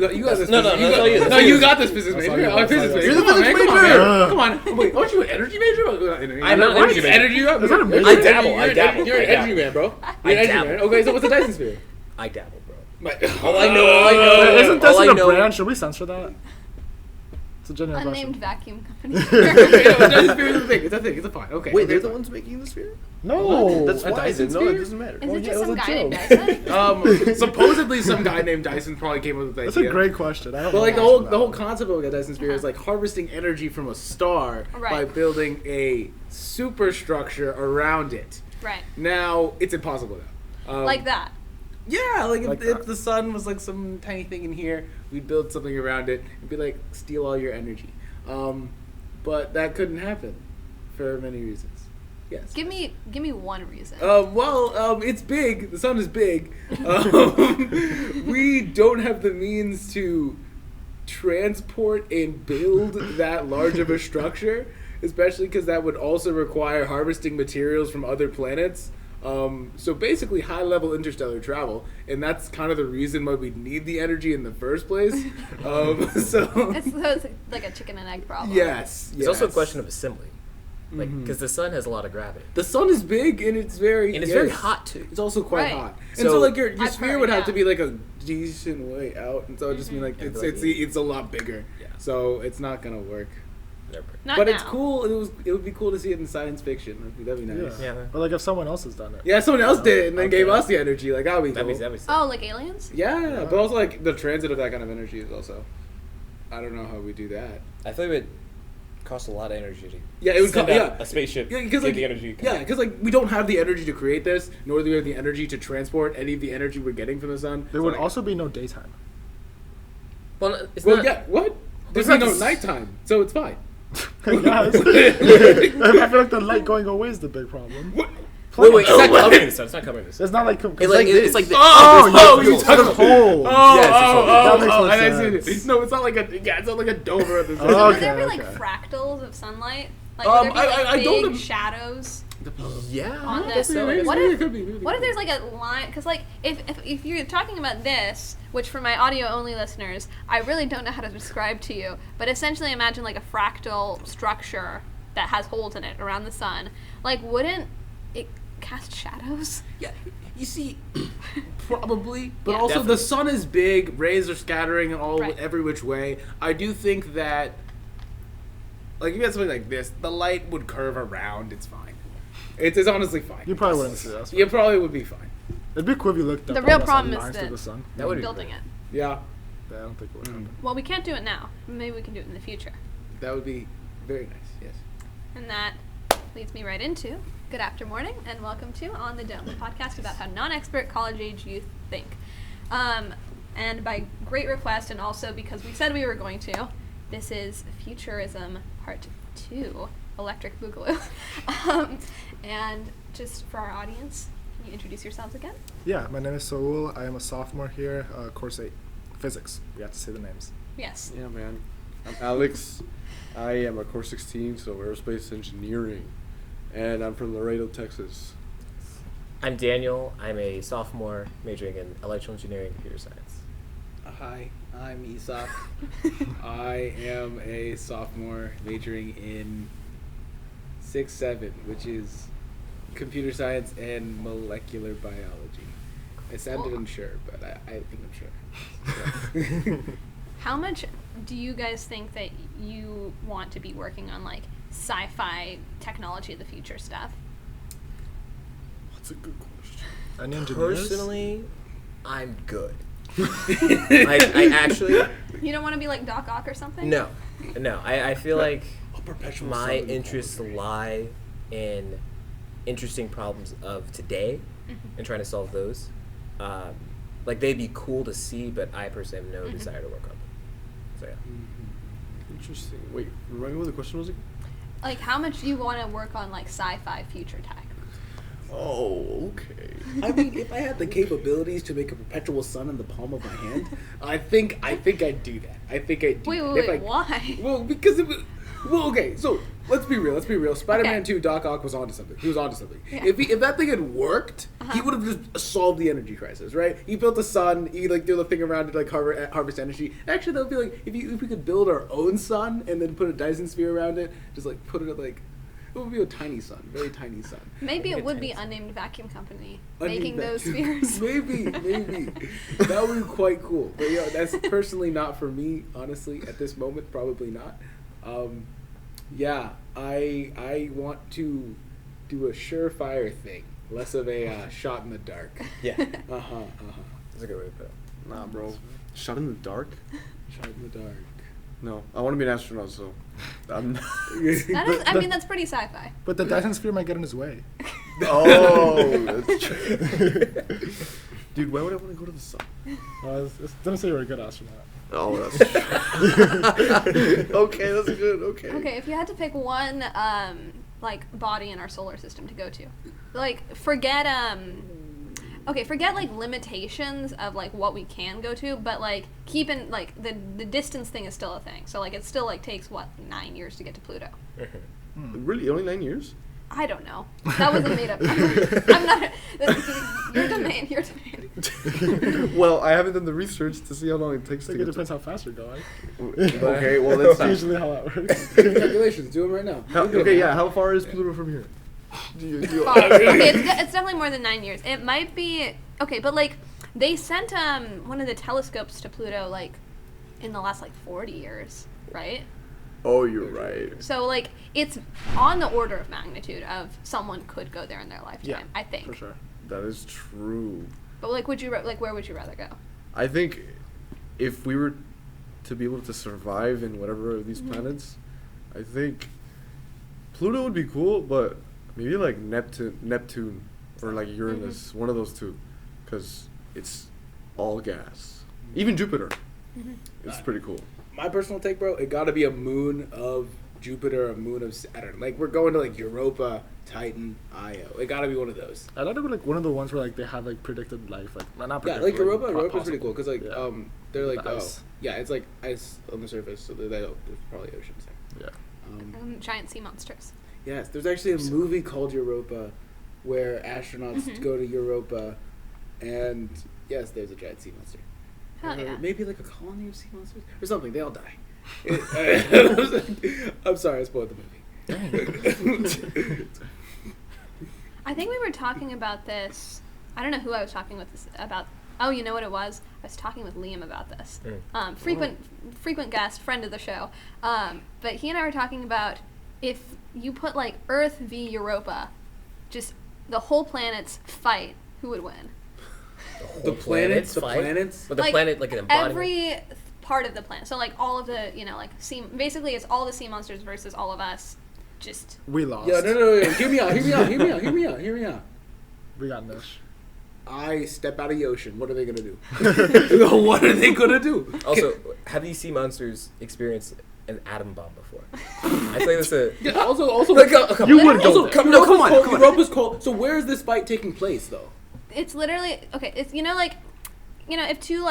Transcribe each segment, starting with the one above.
You got this. No, You got this physics major. I'm a physics major. You're the physics major. Come on. Wait, aren't you an energy major? I'm not an energy major. Energy. I dabble. You're an energy man, bro. You're an energy man. Okay, so what's the Dyson sphere? I dabble, bro. All I know. Isn't Dyson a brand? Should we censor that? It's a genuine unnamed question. vacuum company. Dyson sphere is a thing. It's a thing. It's a fine. Okay. Wait, they're the ones making the sphere? No, That's a why Dyson no, sphere? it doesn't matter. Is it just it some was a guy named joke. Dyson? Supposedly some guy named Dyson probably came up with the idea. That's a great question. I don't But know like the much about whole that. concept of a Dyson sphere is like harvesting energy from a star by Right. building a superstructure around it. Right. Now it's impossible now. Like that. Yeah, like Like if that. the sun was like some tiny thing in here, we'd build something around it and be like steal all your energy. But that couldn't happen for many reasons. Yes. Give me one reason. It's big. The sun is big. We don't have the means to transport and build that large of a structure, especially because that would also require harvesting materials from other planets. So basically high-level interstellar travel, and that's kind of the reason why we need the energy in the first place. It's like a chicken and egg problem. Yes. It's also a question of assembly. Like, because the sun has a lot of gravity. The sun is big and it's very very hot, too. It's also quite Right. hot, and So- so like your I've sphere heard, would have yeah. to be like a decent way out, and so it just mean like And it's like- it's a lot bigger. Yeah. So it's not gonna work. Not But now. it's cool. It would be cool to see it in science fiction. That'd be nice. Yeah. Yeah. But like if someone else has done it. Yeah, someone else did it and then Okay. gave us the energy. Like that would be cool. That'd be sick. Oh, like aliens? Yeah, but also like the transit of that kind of energy is also. I don't know how we do that. I thought it would cost a lot of energy to Yeah, it would send co- out yeah. a spaceship. Yeah, because get like the energy. yeah, because like we don't have the energy to create this, nor do we have the energy to transport any of the energy we're getting from the sun. There So, would like- also be no daytime. Well, it's Well, not. yeah. What? There's not no this- nighttime, so it's fine. Yes. I feel like the light going away is the big problem. What? Wait, it's not covering the sun. It's not covering the sun. It's not like It's like this. Oh, you you took talking the about hole. That makes more I see sense. it. No, it's not like it's not like a dover of the sun. So would Okay, there be like okay. fractals of sunlight? Like would there be like I don't big know. shadows Yeah. on I the? guess so. Maybe, What maybe if- it could be, maybe it What if could there's like a line? Because like if you're talking about this, which for my audio only listeners, I really don't know how to describe to you. But essentially, imagine like a fractal structure that has holes in it around the sun. Like, wouldn't it cast shadows? Yeah, you see, probably, but Yeah. also Definitely. the sun is big. Rays are scattering all Right. every which way. I do think that, like, if you had something like this, the light would curve around. It's fine. It's honestly fine. You probably wouldn't see us. You probably would be fine. It'd be cool if you looked up. The real at us problem on is lines that- through the sun. That would be Building great. it. Yeah, Yeah, I don't think it would happen. Well, we can't do it now. Maybe we can do it in the future. that would be very nice. Yes. And that leads me right into good after morning and welcome to On the Dome, a podcast about how non-expert college-age youth think. And by great request, and also because we said we were going to, this is Futurism Part 2, Electric Boogaloo. And just for our audience, can you introduce yourselves again? Yeah, my name is Saul. I am a sophomore here, course 8, physics. We have to say the names. Yes. Yeah, man. I'm Alex. I am a course 16, so aerospace engineering, and I'm from Laredo, Texas. I'm Daniel. I'm a sophomore majoring in electrical engineering and computer science. Hi, I'm Esop. I am a sophomore majoring in 6-7, which is computer science and molecular biology. I sounded Cool. unsure, but I think I'm sure. How much do you guys think that you want to be working on, like, sci-fi technology of the future stuff? That's a good question. Any engineers? Personally, I'm good. I actually You don't want to be like Doc Ock or something? no. I feel like A perpetual my sun in the interests palm of your lie in interesting problems of today and trying to solve those. Like they'd be cool to see, but I personally have no desire to work on them. So yeah. Interesting. Wait, remind me what the question was again? Like, how much do you want to work on, like, sci-fi future tech? Oh, okay. I mean, if I had the capabilities to make a perpetual sun in the palm of my hand, I think I'd do that. I think I'd do that. Wait, If I- why? Well, because Well, okay, so let's be real. Spider-Man Okay. 2, Doc Ock was onto something. He was onto something. Yeah. If that thing had worked, he would have just solved the energy crisis, right? He built the sun. He like threw the thing around to like harvest energy. Actually, that would be like if we could build our own sun and then put a Dyson sphere around it, just like put it like. It would be a tiny sun, very tiny sun. Maybe Make it it would be tiny. unnamed vacuum company Unnamed making those vacuum. spheres. maybe. That would be quite cool. But yeah, that's personally not for me, honestly, at this moment, probably not. Yeah, I want to do a surefire thing, less of a shot in the dark. Yeah. That's a good way to put it. Nah, bro. Shot in the dark? Shot in the dark. No, I want to be an astronaut, so I'm not. I mean, that's pretty sci-fi. But the Dyson sphere might get in his way. Oh, that's true. Dude, why would I want to go to the sun? It doesn't say you're a good astronaut. Oh, that's true. Okay, that's good. Okay. Okay, if you had to pick one, like, body in our solar system to go to, like, forget like limitations of like what we can go to, but like keep in like the distance thing is still a thing. So like it still like takes 9 years to get to Pluto. Really? Only 9 years? I don't know. That was a made up number. I'm not. Your domain. Your domain. Well, I haven't done the research to see how long it takes I to think it get depends how fast you're going. Okay, well, that's That's usually how that works. Calculations, do them right now. Okay, yeah. How far is Pluto from here? Far. Okay, it's definitely more than 9 years. It might be okay, but like they sent one of the telescopes to Pluto like in the last like 40 years, right? Oh, you're right. So like it's on the order of magnitude of someone could go there in their lifetime. Yeah, I think. for sure. That is true. But like, would you like where would you rather go? I think if we were to be able to survive in whatever of these planets, I think Pluto would be cool, but maybe like Neptune or like Uranus, one of those two, because it's all gas. Even Jupiter, it's pretty cool. My personal take, bro, it got to be a moon of Jupiter, a moon of Saturn. Like we're going to like Europa, Titan, Io. It got to be one of those. I thought it was like one of the ones where like they have like predicted life, like well, not Yeah, predicted. like Europa. po- Europa's pretty possible. cool because like Yeah. they're like The ice. yeah, it's like ice on the surface, so there's probably oceans there. Yeah. Giant sea monsters. Yes, there's actually a movie called Europa, where astronauts go to Europa, and yes, there's a giant sea monster. Hell Or yeah. maybe like a colony of sea monsters or something. They all die. I'm sorry, I spoiled the movie. I think we were talking about this. I don't know who I was talking with this about. Oh, you know what it was? I was talking with Liam about this. Frequent guest, friend of the show. But he and I were talking about if you put like Earth v Europa, just the whole planets fight, who would win? The planets, fight? But the Like, planet, like an embodiment. Every part of the planet. So like all of the, like basically it's all the sea monsters versus all of us. Just We lost. Yeah, no. Hear me out. We got Nish. I step out of the ocean. What are they gonna do? What are they gonna do? Also, have these sea monsters experienced an atom bomb before? I think that's a. Yeah, also, Like, You would go there. come on. Europa's cold. So where is this fight taking place, though? it's literally okay. It's if two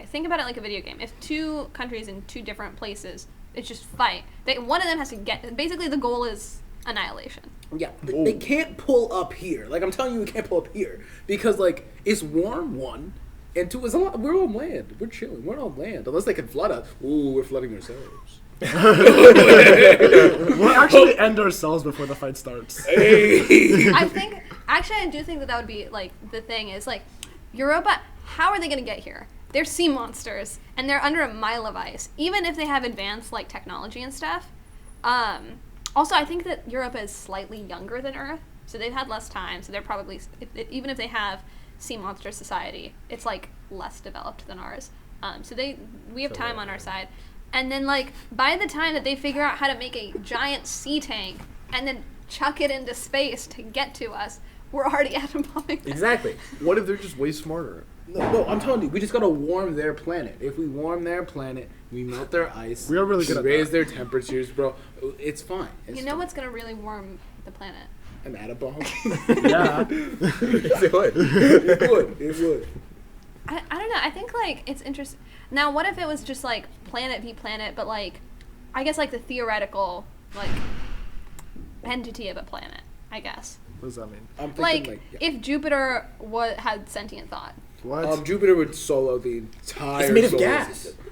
think about it like a video game. If two countries in two different places, it's just fight. One of them has to get. Basically, the goal is annihilation. Yeah, they can't pull up here. Like I'm telling you, we can't pull up here because like it's warm. One, and two is a lot. We're on land. We're chilling. We're on land. Unless they can flood us. Ooh, we're flooding ourselves. We'll actually end ourselves before the fight starts. Hey. I do think that would be like the thing is like Europa. How are they going to get here? They're sea monsters and they're under a mile of ice. Even if they have advanced like technology and stuff. Also, I think that Europa is slightly younger than Earth, so they've had less time. So they're probably even if they have sea monster society, it's like less developed than ours. So we have time on our side. And then, like, by the time that they figure out how to make a giant sea tank and then chuck it into space to get to us, we're already atom bombing them. Exactly. What if they're just way smarter? No, I'm telling you, we just gotta warm their planet. If we warm their planet, we melt their ice. We are really good at raise that. their temperatures, bro. It's fine. It's You know what's going to really warm the planet? an atom bomb? Yeah. It would. It would. I don't know. I think, like, it's interesting. Now, what if it was just, like, planet v planet, but, like, I guess, like, the theoretical like entity of a planet, I guess. What does that mean? I'm thinking Like yeah. if Jupiter had sentient thought. What? Jupiter would solo the entire. It's made of solar gas. system.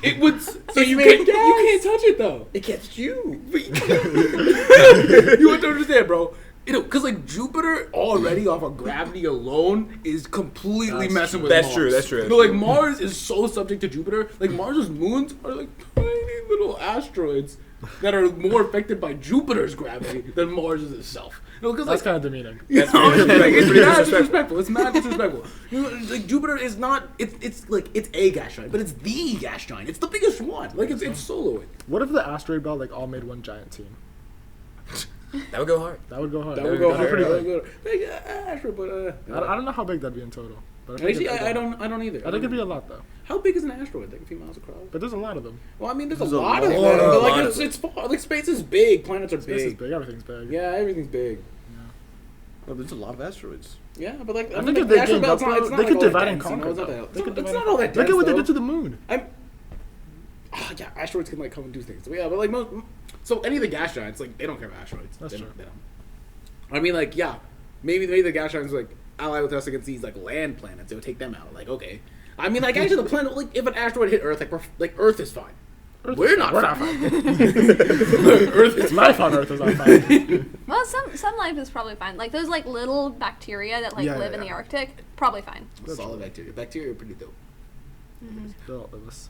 It would. So you made of can't touch it though. It gets you. You have to understand, bro. Because like Jupiter already off of gravity alone is completely That's messing true. with That's Mars. true, that's true, that's No, like true. Mars is so subject to Jupiter. Like Mars's moons are like tiny little asteroids that are more affected by Jupiter's gravity than Mars's itself. No, because That's like kind of demeaning. it's pretty mad disrespectful. disrespectful. It's mad disrespectful. You know, like Jupiter is not. It's like it's a gas giant, but it's the gas giant. It's the biggest one. Like it's soloing. What if the asteroid belt like all made one giant team? That would go hard. That would go hard. That would go That'd be hard. pretty big. Like, Astro, but I don't know how big that'd be in total. But I think actually, it'd be I a lot. don't either. I think it'd be a lot though. How big is an asteroid? Like a few miles across? But there's a lot of them. Well, I mean, there's There's a a lot of them, lot but of like them. it's far. Like space is big. Planets are Space is big. big. Everything's big. Yeah, everything's big. Oh, there's a lot of asteroids. Yeah, but like I mean, think like, if they the asteroid ganged up, belt's not. It's they not could like all divide that and dense, you know? conquer. It's not though. that. They could It's divide not and all that conquer. dense. Look at what they though. did to the moon. Yeah, asteroids can like come and do things. Yeah, but like most. So any of the gas giants, like they don't care about asteroids. That's They true. don't- they don't. I mean, like yeah, maybe the gas giants like ally with us against these like land planets. It would take them out. Like okay. I mean, like actually, the planet like if an asteroid hit Earth, like Earth is fine. We're not fine. Earth is Life on Earth is not fine. Well, some life is probably fine. Like those like little bacteria that like Yeah, live yeah, in the yeah. Arctic, probably fine. solid bacteria. Bacteria are pretty dope. They'll outlive us.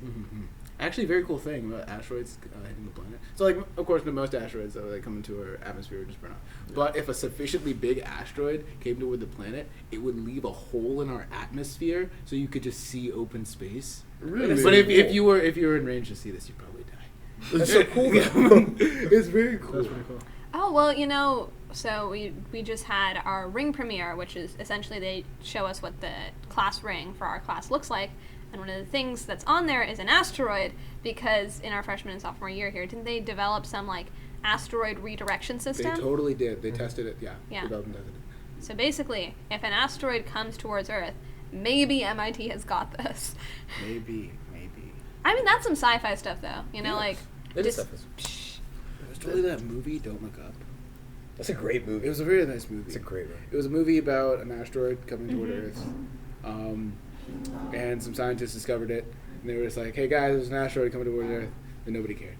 Actually, very cool thing about asteroids hitting the planet. So, like, of course, most asteroids that come into our atmosphere would just burn out. But if a sufficiently big asteroid came toward the planet, it would leave a hole in our atmosphere, so you could just see open space. Really? But if you were in range to see this, you'd probably die. That's so cool. It's very cool. That's pretty cool. Oh well, you know, so we just had our ring premiere, which is essentially they show us what the class ring for our class looks like. And one of the things that's on there is an asteroid, because in our freshman and sophomore year here, didn't they develop some like asteroid redirection They system? totally did. They tested it. Yeah. Yeah. Developed and tested it. So basically, if an asteroid comes towards Earth, maybe MIT has got this. Maybe. I mean, that's some sci-fi stuff, though. You know, Yeah. like It is just stuff. There's totally that movie, Don't Look Up. That's a great movie. It was a very nice movie. It's a great movie. It was a movie about an asteroid coming toward Earth, and some scientists discovered it, and they were just like, "Hey guys, there's an asteroid coming toward Earth," and nobody cared.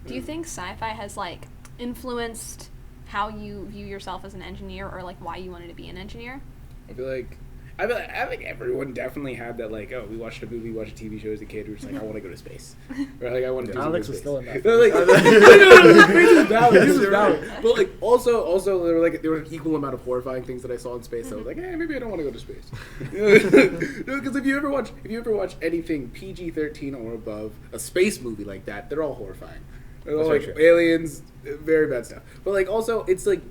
Do you think sci-fi has like influenced how you view yourself as an engineer, or like why you wanted to be an engineer? I feel like everyone definitely had that, like, oh, we watched a movie, watched a TV show as a kid, we were just like, I want to go to space. Or like, I want to do Alex something was still in space. that. They're like, no, space is valid, this is valid. But like, also there were an equal amount of horrifying things that I saw in space. So I was like, maybe I don't want to go to space. Because if you ever watch anything PG-13 or above, a space movie like that, they're all horrifying. They're all That's like very true. aliens, very bad stuff. But like, also, it's like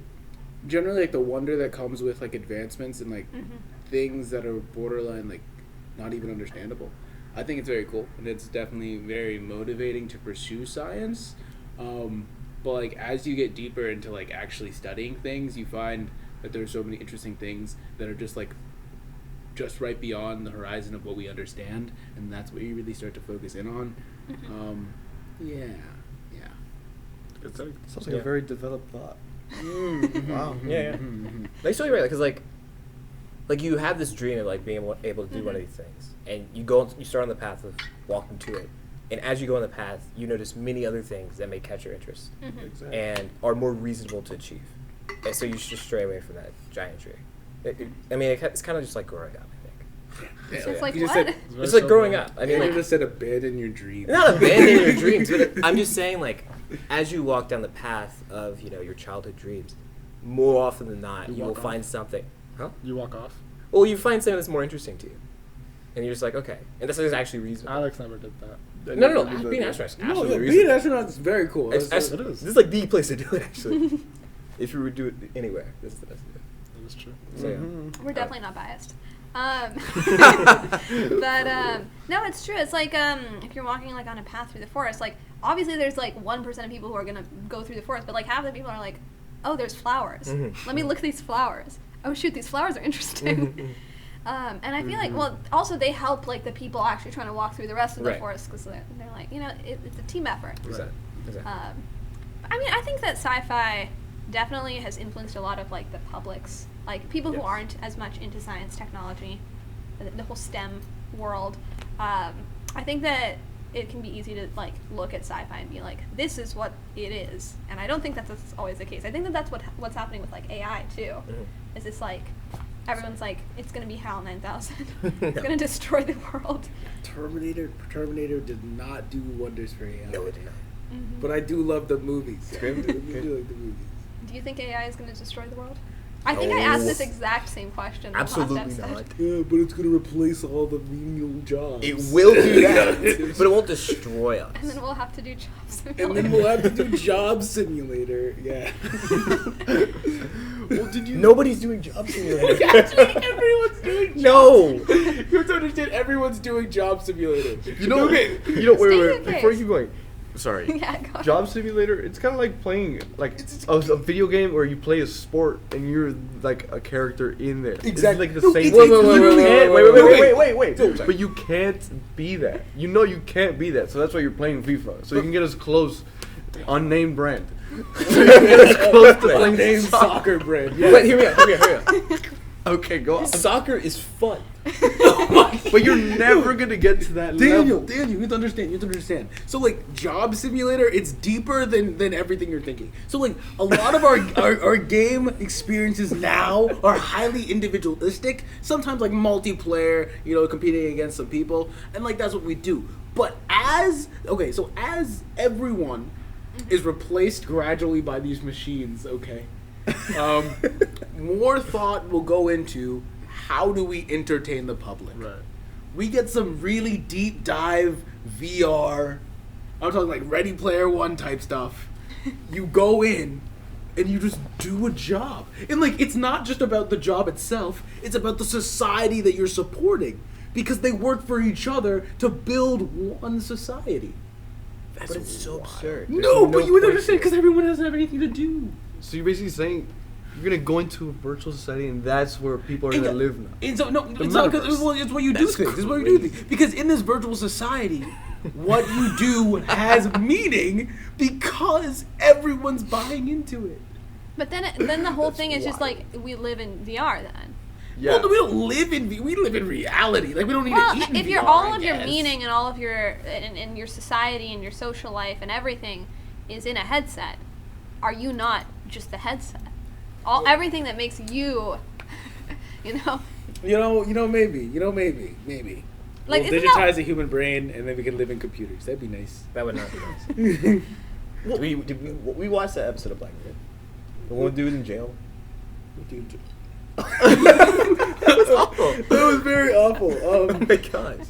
generally like the wonder that comes with like advancements and like things that are borderline like not even understandable. I think it's very cool, and it's definitely very motivating to pursue science. But like as you get deeper into like actually studying things, you find that there's so many interesting things that are just right beyond the horizon of what we understand, and that's what you really start to focus in on. Yeah. It's like, Sounds like Yeah. a very developed thought. Wow. Yeah. Like, so you're right, because like you have this dream of like being able to do one of these things, and you start on the path of walking to it, and as you go on the path, you notice many other things that may catch your interest Exactly. and are more reasonable to achieve, and so you should just stray away from that giant tree. It's kind of just like growing up, I think. Yeah. It's like You just what? said- It's like growing up. I mean, You like, just said abandon your dreams. not abandoning your dreams, but I'm just saying, like, as you walk down the path of, your childhood dreams, more often than not, You you will walk off. find something. Huh? you walk off. Well, you find something that's more interesting to you. And you're just like, okay. And this is actually reasonable. Alex never did that. No. Being an astronaut is No, absolutely yeah, being an reasonable. astronaut is very cool. It is. It is. This is like the place to do it, actually. If you would do it anywhere, this is the best to do it. That is true. So, yeah. We're definitely not biased. But no, it's true. It's like if you're walking like on a path through the forest, like obviously there's like 1% of people who are gonna go through the forest, but like half the people are like, oh, there's flowers. Let me look at these flowers. Oh shoot, these flowers are interesting. And I feel like, well, also they help like the people actually trying to walk through the rest of the Right. forest because they're like, it's a team effort. Exactly. I mean, I think that sci-fi definitely has influenced a lot of like the public's, like people who Yes. aren't as much into science, technology, the whole STEM world. I think that it can be easy to like look at sci-fi and be like, this is what it is, and I don't think that's always the case. I think that that's what's happening with like AI too. Mm-hmm. Is it's like everyone's like, it's gonna be HAL 9000. It's gonna destroy the world. Terminator did not do wonders for AI. No, it did not. But I do love the movies. I do like the movies. Do you think AI is going to destroy the world? I think I asked this exact same question in the Absolutely last episode. not. Yeah, but it's gonna replace all the menial jobs. It will do that, but it won't destroy us. And then we'll have to do jobs. And then we'll have to do Job Simulator. Yeah. Well, did you? Nobody's doing Job Simulator. Actually, everyone's doing. No. You have to understand, everyone's doing Job Simulator. You know. Okay. You know. Wait. State your Before case. you keep going. Sorry. Yeah, go ahead. Job Simulator. It's kind of like playing like a video game where you play a sport and you're like a character in there. Exactly. It's like the No, same. it's- Wait. But you can't be that. You know you can't be that. So that's why you're playing FIFA. So you can get as close. Unnamed brand. So you can get as close to playing Name soccer. soccer brand. Yes. Wait, hear me out. Okay, go on. Soccer is fun. But you're never gonna get to that Daniel, level. you have to understand. So like Job Simulator, it's deeper than everything you're thinking. So like a lot of our game experiences now are highly individualistic. Sometimes like multiplayer, competing against some people, and like that's what we do. But as everyone is replaced gradually by these machines, okay, more thought will go into how do we entertain the public. Right. We get some really deep dive VR. I'm talking like Ready Player One type stuff. You go in and you just do a job. And like it's not just about the job itself, it's about the society that you're supporting. Because they work for each other to build one society. But it's so absurd. No, but you would point understand to because everyone doesn't have anything to do. So you're basically saying you're gonna go into a virtual society and that's where people are gonna live now. And so, no, it's not because it's where you do That's things. It's where you do things. Because in this virtual society, what you do has meaning because everyone's buying into it. But then the whole thing is just like we live in VR then. Yeah. Well, we don't live in we live in reality. Like we don't need Well, to eat in if you're VR, all I of your guess. meaning and all of your and your society and your social life and everything is in a headset, are you not just the headset? Everything that makes you, maybe. Like, We'll isn't digitize a human brain and then we can live in computers. That'd be nice. That would not be nice. we watched that episode of Black Mirror? The one dude in jail. Dude, That was awful. that was very awful. Oh my gosh.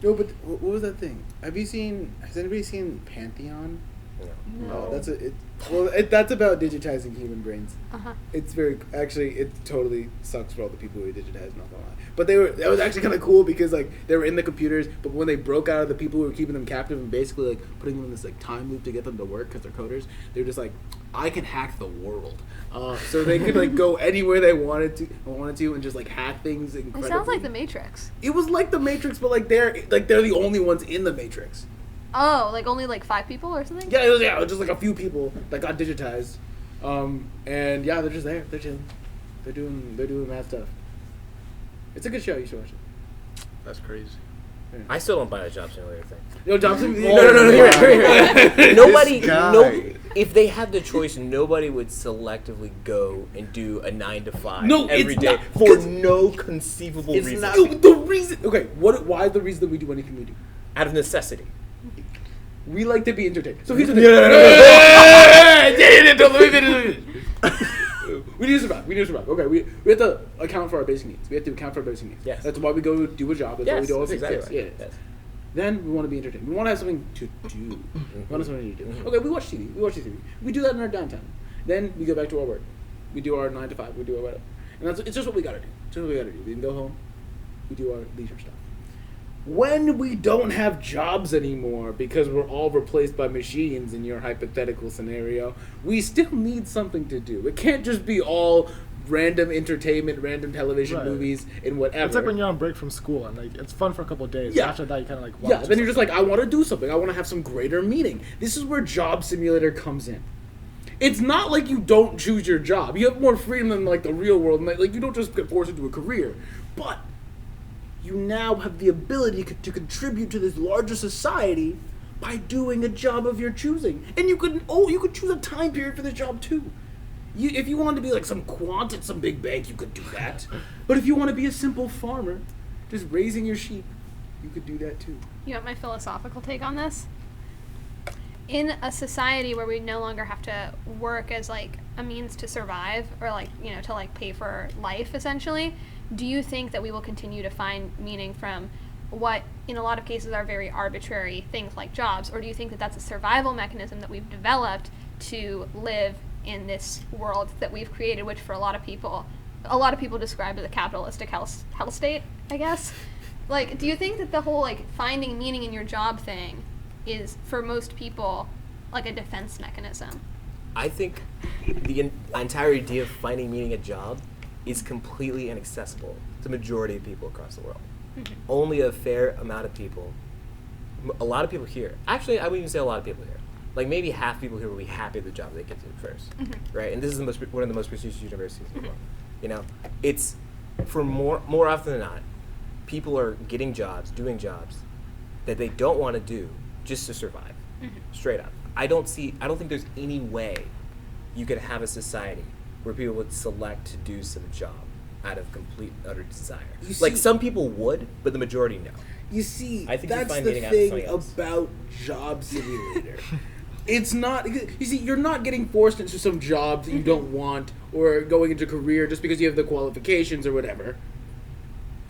No, but what was that thing? Has anybody seen Pantheon? No. That's about digitizing human brains. Uh-huh. It's it totally sucks for all the people who digitize, not gonna lie. But that was actually kind of cool because like they were in the computers, but when they broke out of the people who were keeping them captive and basically like putting them in this like time loop to get them to work because they're coders, they were just like, I can hack the world. So they could like go anywhere they wanted to and just like hack things It incredibly. sounds like the Matrix. It was like the Matrix, but like they're the only ones in the Matrix. Oh, like only like 5 people or something? Yeah, it was just like a few people that got digitized, and yeah, they're just there. They're chilling. They're doing mad stuff. It's a good show. You should watch it. That's crazy. I still don't buy the Job Simulator thing. No, Johnson. No, hear me. Nobody, This guy. no. If they had the choice, nobody would selectively go and do a 9 to 5 No, every it's day not, for because no conceivable it's reason. not- The reason. Okay, why is the reason that we do anything we do? Out of necessity. We like to be entertained. So here's the thing. We need to survive. Okay, we have to account for our basic needs. We have to account for our basic needs. Yes. That's why we go do a job. That's why we do all that's these exactly things. right. Yeah. Yes. Then we want to be entertained. We want to have something to do. We want to have something to do. Okay, we watch TV. We do that in our downtime. Then we go back to our work. We do our 9 to 5. We do our whatever. And it's just what we gotta do. We can go home. We do our leisure stuff. When we don't have jobs anymore because we're all replaced by machines in your hypothetical scenario, we still need something to do. It can't just be all random entertainment, random television, Right. movies, and whatever. It's like when you're on break from school and like it's fun for a couple of days. Yeah. After that, you kind of like Yeah, then you're just like, I want to do something. I want to have some greater meaning. This is where Job Simulator comes in. It's not like you don't choose your job. You have more freedom than like the real world. Like you don't just get forced into a career, but you now have the ability to contribute to this larger society by doing a job of your choosing. And you could choose a time period for this job too. If you wanted to be like some quant at some big bank, you could do that. But if you want to be a simple farmer, just raising your sheep, you could do that too. You want my philosophical take on this? In a society where we no longer have to work as like a means to survive or like, you know, to like pay for life essentially, do you think that we will continue to find meaning from what in a lot of cases are very arbitrary things like jobs, or do you think that that's a survival mechanism that we've developed to live in this world that we've created, which for a lot of people describe as a capitalistic hell state, I guess? Like, do you think that the whole like finding meaning in your job thing is for most people like a defense mechanism? I think the entire idea of finding meaning at job is completely inaccessible to the majority of people across the world. Mm-hmm. Only a fair amount of people, a lot of people here, actually I wouldn't even say a lot of people here, like maybe half people here will be happy at the job they get to first, right? And this is one of the most prestigious universities in the world. You know, it's for more often than not, people are getting jobs, doing jobs that they don't want to do just to survive, straight up. I don't think there's any way you could have a society where people would select to do some job out of complete utter desire. Like some people would, but the majority no. You see, I think you that's find the meaning out of thing something else. about Job Simulator. It's not, you see, you're not getting forced into some job that you don't want or going into a career just because you have the qualifications or whatever.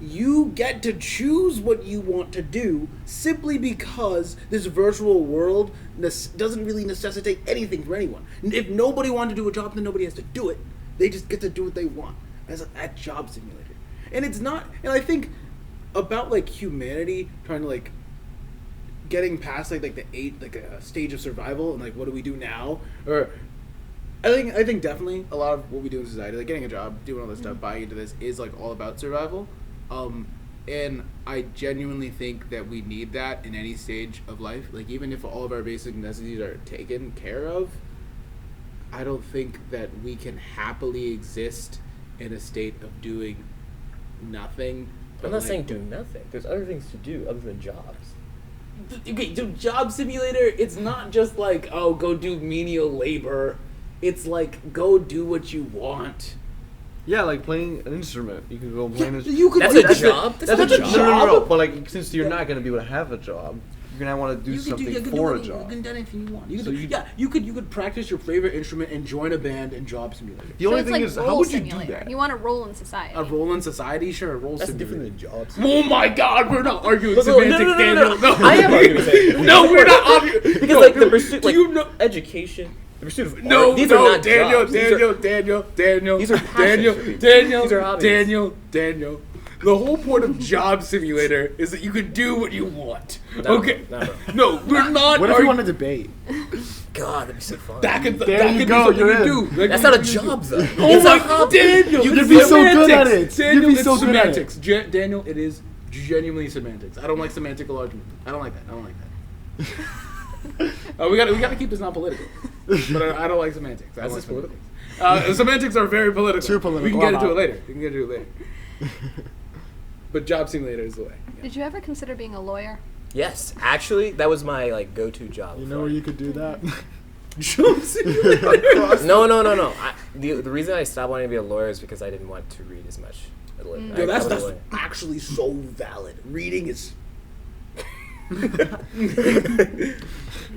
You get to choose what you want to do simply because this virtual world doesn't really necessitate anything for anyone. If nobody wanted to do a job, then nobody has to do it. They just get to do what they want at Job Simulator. And it's not, and I think about like humanity trying to like getting past like a stage of survival and like what do we do now, or I think definitely a lot of what we do in society, like getting a job, doing all this stuff, buying into this, is like all about survival. And I genuinely think that we need that in any stage of life. Like even if all of our basic necessities are taken care of, I don't think that we can happily exist in a state of doing nothing. I'm not saying doing nothing. There's other things to do other than jobs. Okay, so Job Simulator, it's not just like, oh, go do menial labor. It's like, go do what you want. Yeah, like playing an instrument. You can go play an instrument. You could That's do a that. job? That's That's not a a job. No. job. But like, since you're not going to be able to have a job, you're going to want to do something for a job. You can do anything you want. You So can do, you- yeah, you could practice your favorite instrument and join a band in Job Simulator. The only it's thing like is, how role would you simulator. do that? You want a role in society. A role in society, sure, a role That's simulator. different than jobs. Oh my God, we're not arguing Look, semantics, no. Daniel. No, I am arguing semantics. No, we're not arguing. Because No, like the dude, pursuit, do like you know? education, the pursuit of No, art, these no, are not Daniel, jobs. These are- Daniel. these are passions for people. Daniel. These are hobbies. Daniel. The whole point of Job Simulator is that you can do what you want. No, okay. no, bro. No, we're not. What if you want to debate? God, that'd be so fun. That could There you be go, something you're you in. do. That That's could not a be job something- though. Oh It's my a hobby. Daniel, You'd it's be so good at semantics. it. Daniel, You'd be it's so good at it. semantics. Daniel, it is genuinely semantics. I don't like semantical argument. I don't like that. We got to keep this non-political. But I don't like semantics. I don't That's like just semantics. Semantics are very political. Too political, We can get I'm into it out. later. But Job Simulator is the way. Did you ever consider being a lawyer? Yes, actually, that was my like go-to job. You know where you could do that? Job Simulator. No. The reason I stopped wanting to be a lawyer is because I didn't want to read as much. Yo, that's actually so valid. Reading is.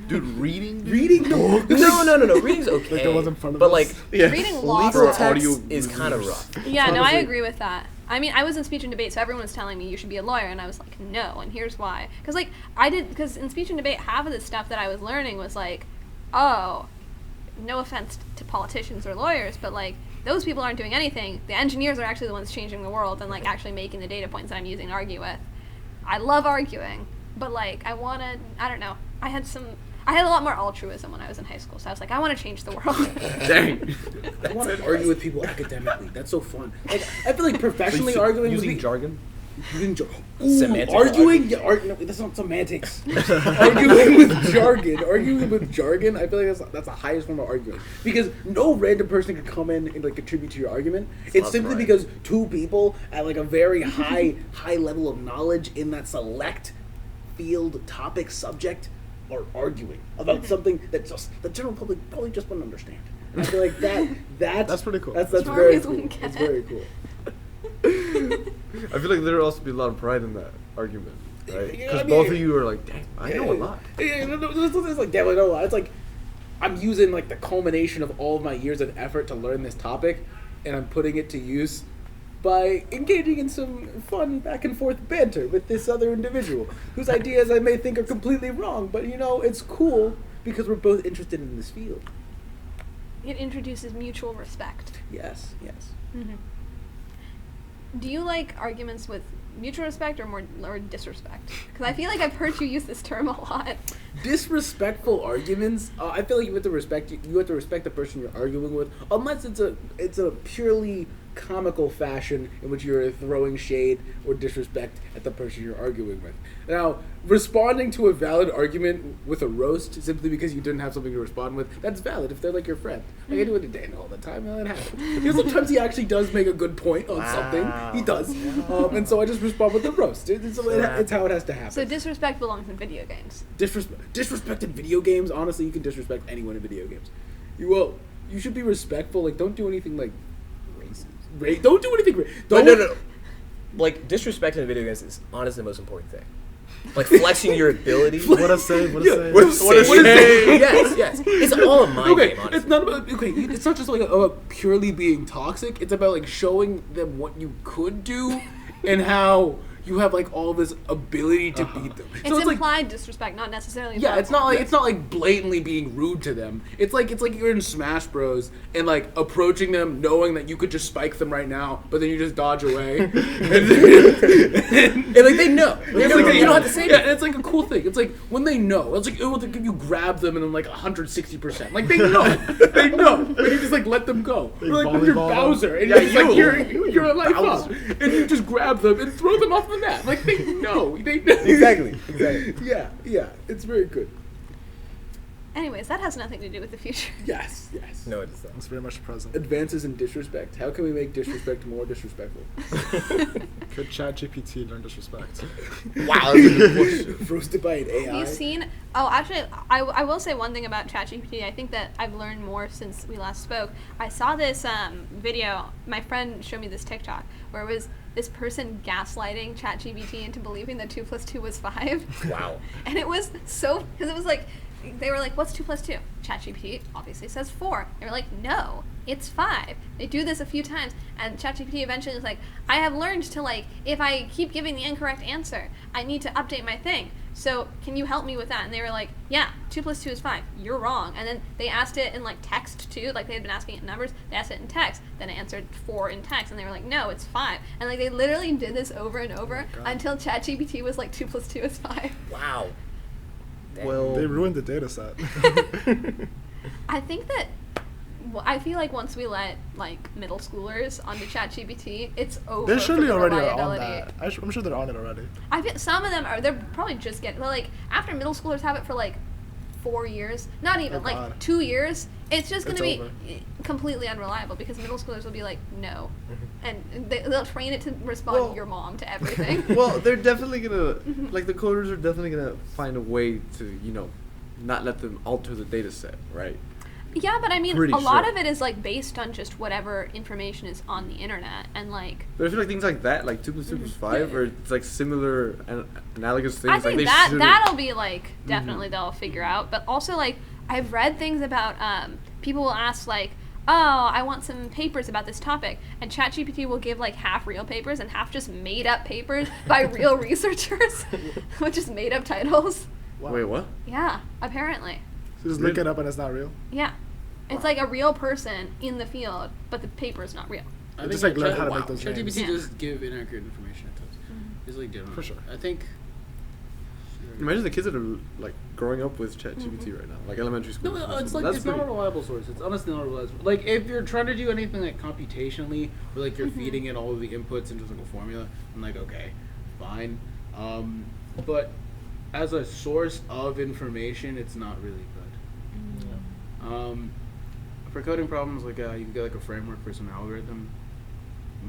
Dude, reading? Reading? No. No. Reading's okay. Like that was in front of but us. like Yeah. Reading law legal stuff. text audio is kind of rough. Yeah, no, I Honestly. agree with that. I mean, I was in speech and debate, so everyone was telling me you should be a lawyer, and I was like, no, and here's why. Because in speech and debate, half of the stuff that I was learning was like, oh, no offense to politicians or lawyers, but like, those people aren't doing anything. The engineers are actually the ones changing the world and like actually making the data points that I'm using to argue with. I love arguing, but like I don't know. I had a lot more altruism when I was in high school, so I was like, I want to change the world. Dang. I want to argue with people academically. That's so fun. Like, I feel like professionally arguing using with jargon. Ooh, arguing? Yeah, no, that's not semantics. Arguing with jargon. I feel like that's the highest form of arguing, because no random person can come in and like contribute to your argument. It's simply because two people at like a very high level of knowledge in that select field, topic, subject are arguing about something that just the general public probably just wouldn't understand. And I feel like that's pretty cool. That's Sure, very we cool. wouldn't get That's it. very cool. I feel like there would also be a lot of pride in that argument, right? Yeah, Because I mean, both of you are like, dang, I know a lot. Yeah, it's like damn, I know a lot. It's like I'm using like the culmination of all of my years of effort to learn this topic, and I'm putting it to use by engaging in some fun back and forth banter with this other individual whose ideas I may think are completely wrong, but you know, it's cool because we're both interested in this field. It introduces mutual respect. Yes. Mm-hmm. Do you like arguments with mutual respect or disrespect? Because I feel like I've heard you use this term a lot. Disrespectful arguments. I feel like you have to respect the person you're arguing with, unless it's a purely comical fashion in which you're throwing shade or disrespect at the person you're arguing with. Now, responding to a valid argument with a roast simply because you didn't have something to respond with, that's valid if they're like your friend. Like I do it to Daniel all the time, and that happens. Because sometimes he actually does make a good point on something. He does. And so I just respond with the roast. It's how it has to happen. So disrespect belongs in video games. Disrespect in video games, honestly, you can disrespect anyone in video games. You should be respectful. Like, don't do anything like racist. Don't do anything. No. Like, disrespect in video games is honestly the most important thing. Like, flexing your ability. What a save. Yes. It's all a mind game, honestly. It's not about, it's not just like about purely being toxic. It's about like showing them what you could do and how you have like all this ability to beat them. It's implied disrespect, not necessarily. Yeah, it's not like blatantly being rude to them. It's like you're in Smash Bros. And like approaching them, knowing that you could just spike them right now, but then you just dodge away. and like they know. You don't have to say that. Yeah, and it's like a cool thing. It's like when they know. It's like you grab them and then like 160%. Like they know. They know. And you just like let them go. Or like when you're Bowser and you're a life up, and you just grab them and throw them off the map. Like they know. Exactly. Yeah. It's very good. Anyways, that has nothing to do with the future. Yes. No, it does not. It's very much present. Advances in disrespect. How can we make disrespect more disrespectful? Could ChatGPT learn disrespect? Wow, that's a good question. Roasted by an AI. You've seen... Oh, actually, I will say one thing about ChatGPT. I think that I've learned more since we last spoke. I saw this video. My friend showed me this TikTok where it was this person gaslighting ChatGPT into believing that 2 + 2 was 5. Wow. And it was so... Because it was like... They were like, what's 2 + 2? ChatGPT obviously says 4. They were like, no, it's 5. They do this a few times, and ChatGPT eventually was like, I have learned to, like, if I keep giving the incorrect answer, I need to update my thing. So can you help me with that? And they were like, yeah, 2 + 2 is 5. You're wrong. And then they asked it in, like, text, too. Like, they had been asking it in numbers. They asked it in text. Then it answered 4 in text. And they were like, no, it's 5. And, like, they literally did this over and over until ChatGPT was like, 2 + 2 is 5. Wow. Well, They ruined the data set. I think that... Well, I feel like once we let, like, middle schoolers onto ChatGPT, it's over. They surely for the already are on reliability. that. I'm sure they're on it already. I feel some of them are. They're probably just getting... Well, like, after middle schoolers have it for, like, 4 years. Not even. Oh, like, God. 2 years. It's just going to It's be over. completely unreliable because middle schoolers will be like, no. And they'll train it to respond Well- your mom to everything. Well, they're definitely gonna, like, the coders are definitely gonna find a way to, not let them alter the data set, right? Yeah, but I mean, Pretty a lot sure. of it is, like, based on just whatever information is on the internet. And, like... But I feel like things like that, like 2 + 2 = 5, or it's like similar and analogous things. I think like that shouldn't- that'll be like definitely they'll figure out. But also like I've read things about people will ask like, oh, I want some papers about this topic, and ChatGPT will give like half real papers and half just made up papers by real researchers, with just made up titles. Wow. Wait, what? Yeah, apparently. So just look it up and it's not real. Yeah, it's like a real person in the field, but the paper is not real. I Just, think like, learn how to Chat- make those ChatGPT names. Yeah. does give inaccurate information at times. It's like different. For sure. I think. Imagine the kids that are like growing up with ChatGPT right now, like elementary school. No, high it's school. like That's it's not a pretty- reliable source. It's honestly not a reliable. Like if you're trying to do anything like computationally, where like you're feeding it all of the inputs into like a formula, I'm like, okay, fine. But as a source of information, it's not really good. For coding problems, like you can get like a framework for some algorithm.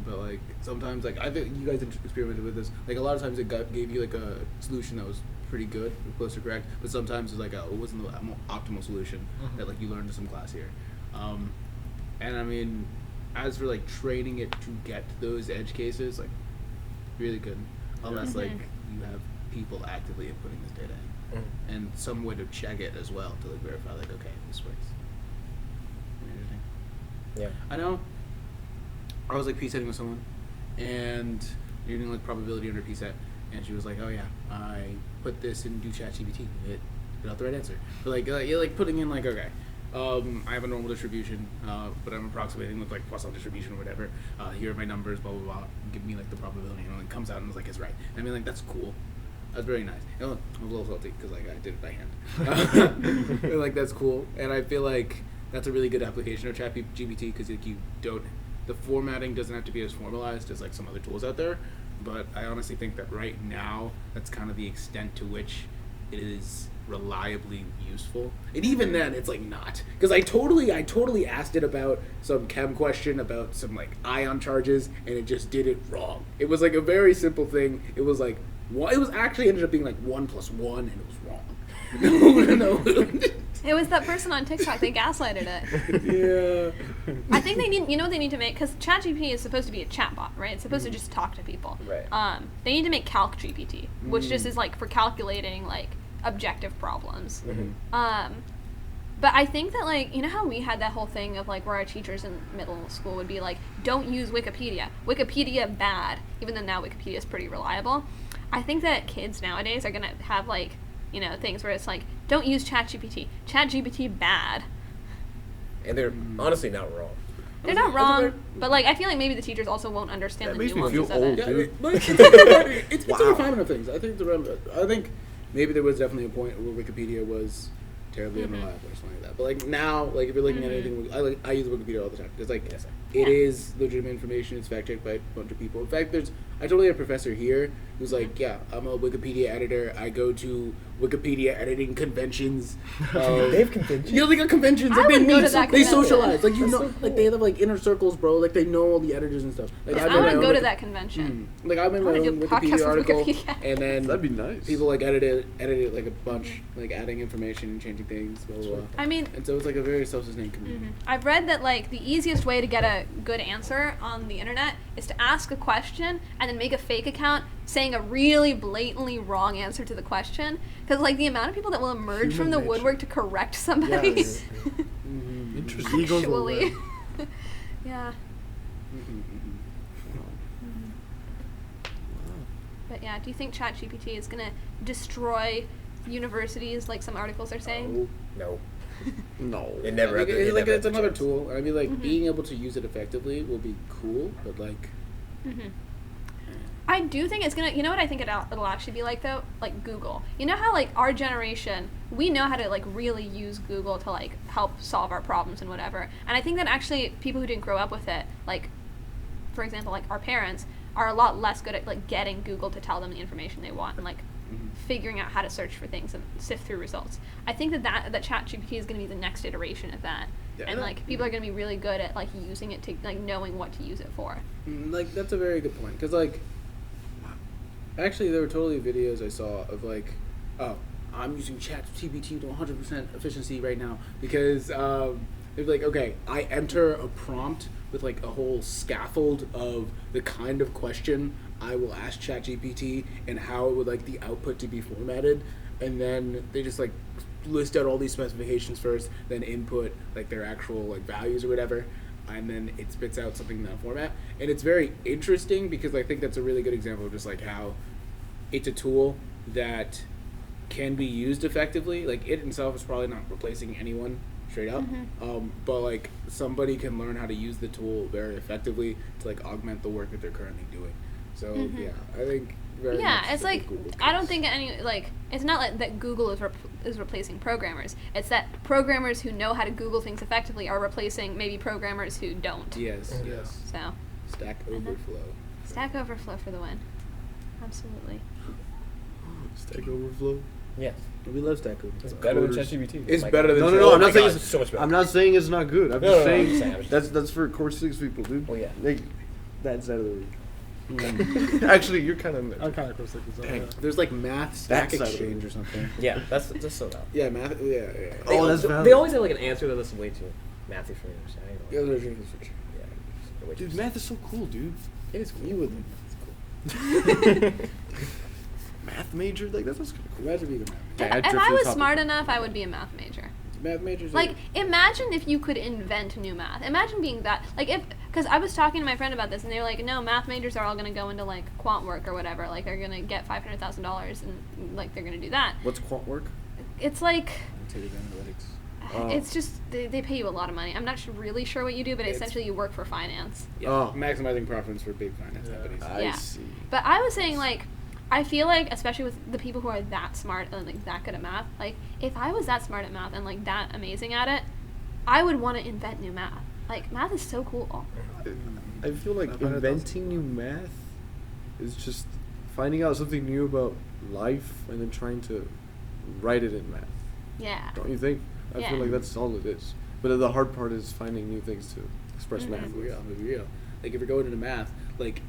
But like sometimes, like I think you guys experimented with this. Like a lot of times, it gave you like a solution that was pretty good, or close to correct. But sometimes it's like it wasn't the optimal solution that like you learned in some class here. And I mean, as for like training it to get those edge cases, like really good, unless like you have people actively inputting this data in, and some way to check it as well to like verify like okay, this works. Yeah. I know. I was like p-setting with someone, and you're doing like probability under p-set, and she was like, "Oh yeah, I put this in ChatGPT, it spit out the right answer." But like you're like putting in like okay, I have a normal distribution, but I'm approximating with like Poisson distribution or whatever. Here are my numbers, blah blah blah. Give me like the probability, and it comes out and it's like it's right. I mean like that's cool. That's very nice. You know, I'm a little salty because like I did it by hand. But, like that's cool, and I feel like that's a really good application of ChatGPT because like you don't. The formatting doesn't have to be as formalized as like some other tools out there, but I honestly think that right now that's kind of the extent to which it is reliably useful. And even then, it's like not, because I totally asked it about some chem question about some like ion charges, and it just did it wrong. It was like a very simple thing. It was like it was actually ended up being like 1 + 1, and it was wrong. No. It was that person on TikTok. They gaslighted it. Yeah. I think they need, you know what they need to make? Because ChatGPT is supposed to be a chatbot, right? It's supposed to just talk to people. Right. They need to make CalcGPT, which just is like for calculating like objective problems. But I think that like, you know how we had that whole thing of like where our teachers in middle school would be like, don't use Wikipedia. Wikipedia bad, even though now Wikipedia is pretty reliable. I think that kids nowadays are going to have like, you know, things where it's like, don't use ChatGPT. ChatGPT bad. And they're honestly not wrong. They're not wrong, but like I feel like maybe the teachers also won't understand That the makes me nuances feel of old, it. dude. It's a refinement of things. I think maybe there was definitely a point where Wikipedia was terribly unreliable or something like that. But like now, like if you're looking at anything, I use Wikipedia all the time because like it is legitimate information. It's fact checked by a bunch of people. In fact, I totally had a professor here who's like, yeah, I'm a Wikipedia editor. I go to Wikipedia editing conventions. They have conventions. You know, they got conventions. I Like they would go meet, to that they convention. socialize. Like you That's know, so cool. like they have like inner circles, bro. Like they know all the editors and stuff. Like I I've want been to my go own to that convention. Like I'm in my I wanna own do a podcast Wikipedia with article, Wikipedia. and then That'd be nice. people like edit it like a bunch, like adding information and changing things, blah blah blah. I mean, And so it's like a very self-sustained community. I've read that like the easiest way to get a good answer on the internet is to ask a question and then make a fake account saying a really blatantly wrong answer to the question. Because like the amount of people that will emerge from the nature. woodwork to correct somebody. Yes. Interesting. Egos will Actually. win. Yeah. But yeah, do you think ChatGPT is gonna destroy universities like some articles are saying? No. No. It never. Like, had the- it it's, like never it's had the another chance. tool. I mean, like being able to use it effectively will be cool, but like I do think it's gonna. You know what I think it'll actually be like though? Like Google. You know how like our generation, we know how to like really use Google to like help solve our problems and whatever. And I think that actually people who didn't grow up with it, like for example, like our parents, are a lot less good at like getting Google to tell them the information they want and like figuring out how to search for things and sift through results. I think that ChatGPT is going to be the next iteration of that. Yeah, and like people are going to be really good at like using it to like knowing what to use it for. like that's a very good point because like actually there were totally videos I saw of like, oh, I'm using ChatGPT to 100% efficiency right now because they'd be like, okay, I enter a prompt with like a whole scaffold of the kind of question I will ask ChatGPT and how it would like the output to be formatted, and then they just like list out all these specifications first, then input like their actual like values or whatever, and then it spits out something in that format. And it's very interesting because I think that's a really good example of just like how it's a tool that can be used effectively. Like it itself is probably not replacing anyone straight up, but like somebody can learn how to use the tool very effectively to like augment the work that they're currently doing. So yeah, I think Very Yeah, much it's the like Google I don't case. think it's not like that Google is replacing programmers. It's that programmers who know how to Google things effectively are replacing maybe programmers who don't. Yes, yes. So, Stack then- Overflow. Stack Overflow for the win. Absolutely. Stack Overflow. Yeah. We love Stack Overflow. It's better than Coders. ChatGPT. It's Oh my better God. than No, Oh I'm my not saying God, it's so much better. I'm not saying it's not good. I'm No, just no, saying I'm just saying. that's for Core 6 people, dude. Oh, yeah. Like, that side of the league. Actually, you're kind of. I'm kind of close to Dang. There's like math stack That side of exchange it. or something. Yeah, that's so bad. Yeah, math. Yeah. Oh, that's valid. They always have like an answer that's way too mathy for me. So I Yeah, don't know. there's reasons for sure. Yeah, way too Dude, math is so cool, dude. It is cool. You would think that's cool. Math major, like that's kind of cool. Imagine being a math Yeah, If drift I to the was topic. smart enough, I would be a math major. Math majors. Like, imagine if you could invent new math. Imagine being that. Like, because I was talking to my friend about this, and they were like, no, math majors are all going to go into, like, quant work or whatever. Like, they're going to get $500,000 and, like, they're going to do that. What's quant work? It's like, quantitative analytics. Oh. it's just, they pay you a lot of money. I'm not really sure what you do, but It's- essentially you work for finance. Yeah. Oh. Maximizing profits for big finance companies. I Yeah. see. But I was saying, like, I feel like, especially with the people who are that smart and, like, that good at math, like, if I was that smart at math and, like, that amazing at it, I would want to invent new math. Like, math is so cool. I feel like inventing new math is just finding out something new about life and then trying to write it in math. Yeah. Don't you think? I Yeah. feel like that's all it is. But the hard part is finding new things to express Mhm. math Math, with. real. I'm real. Like if you're going into math, like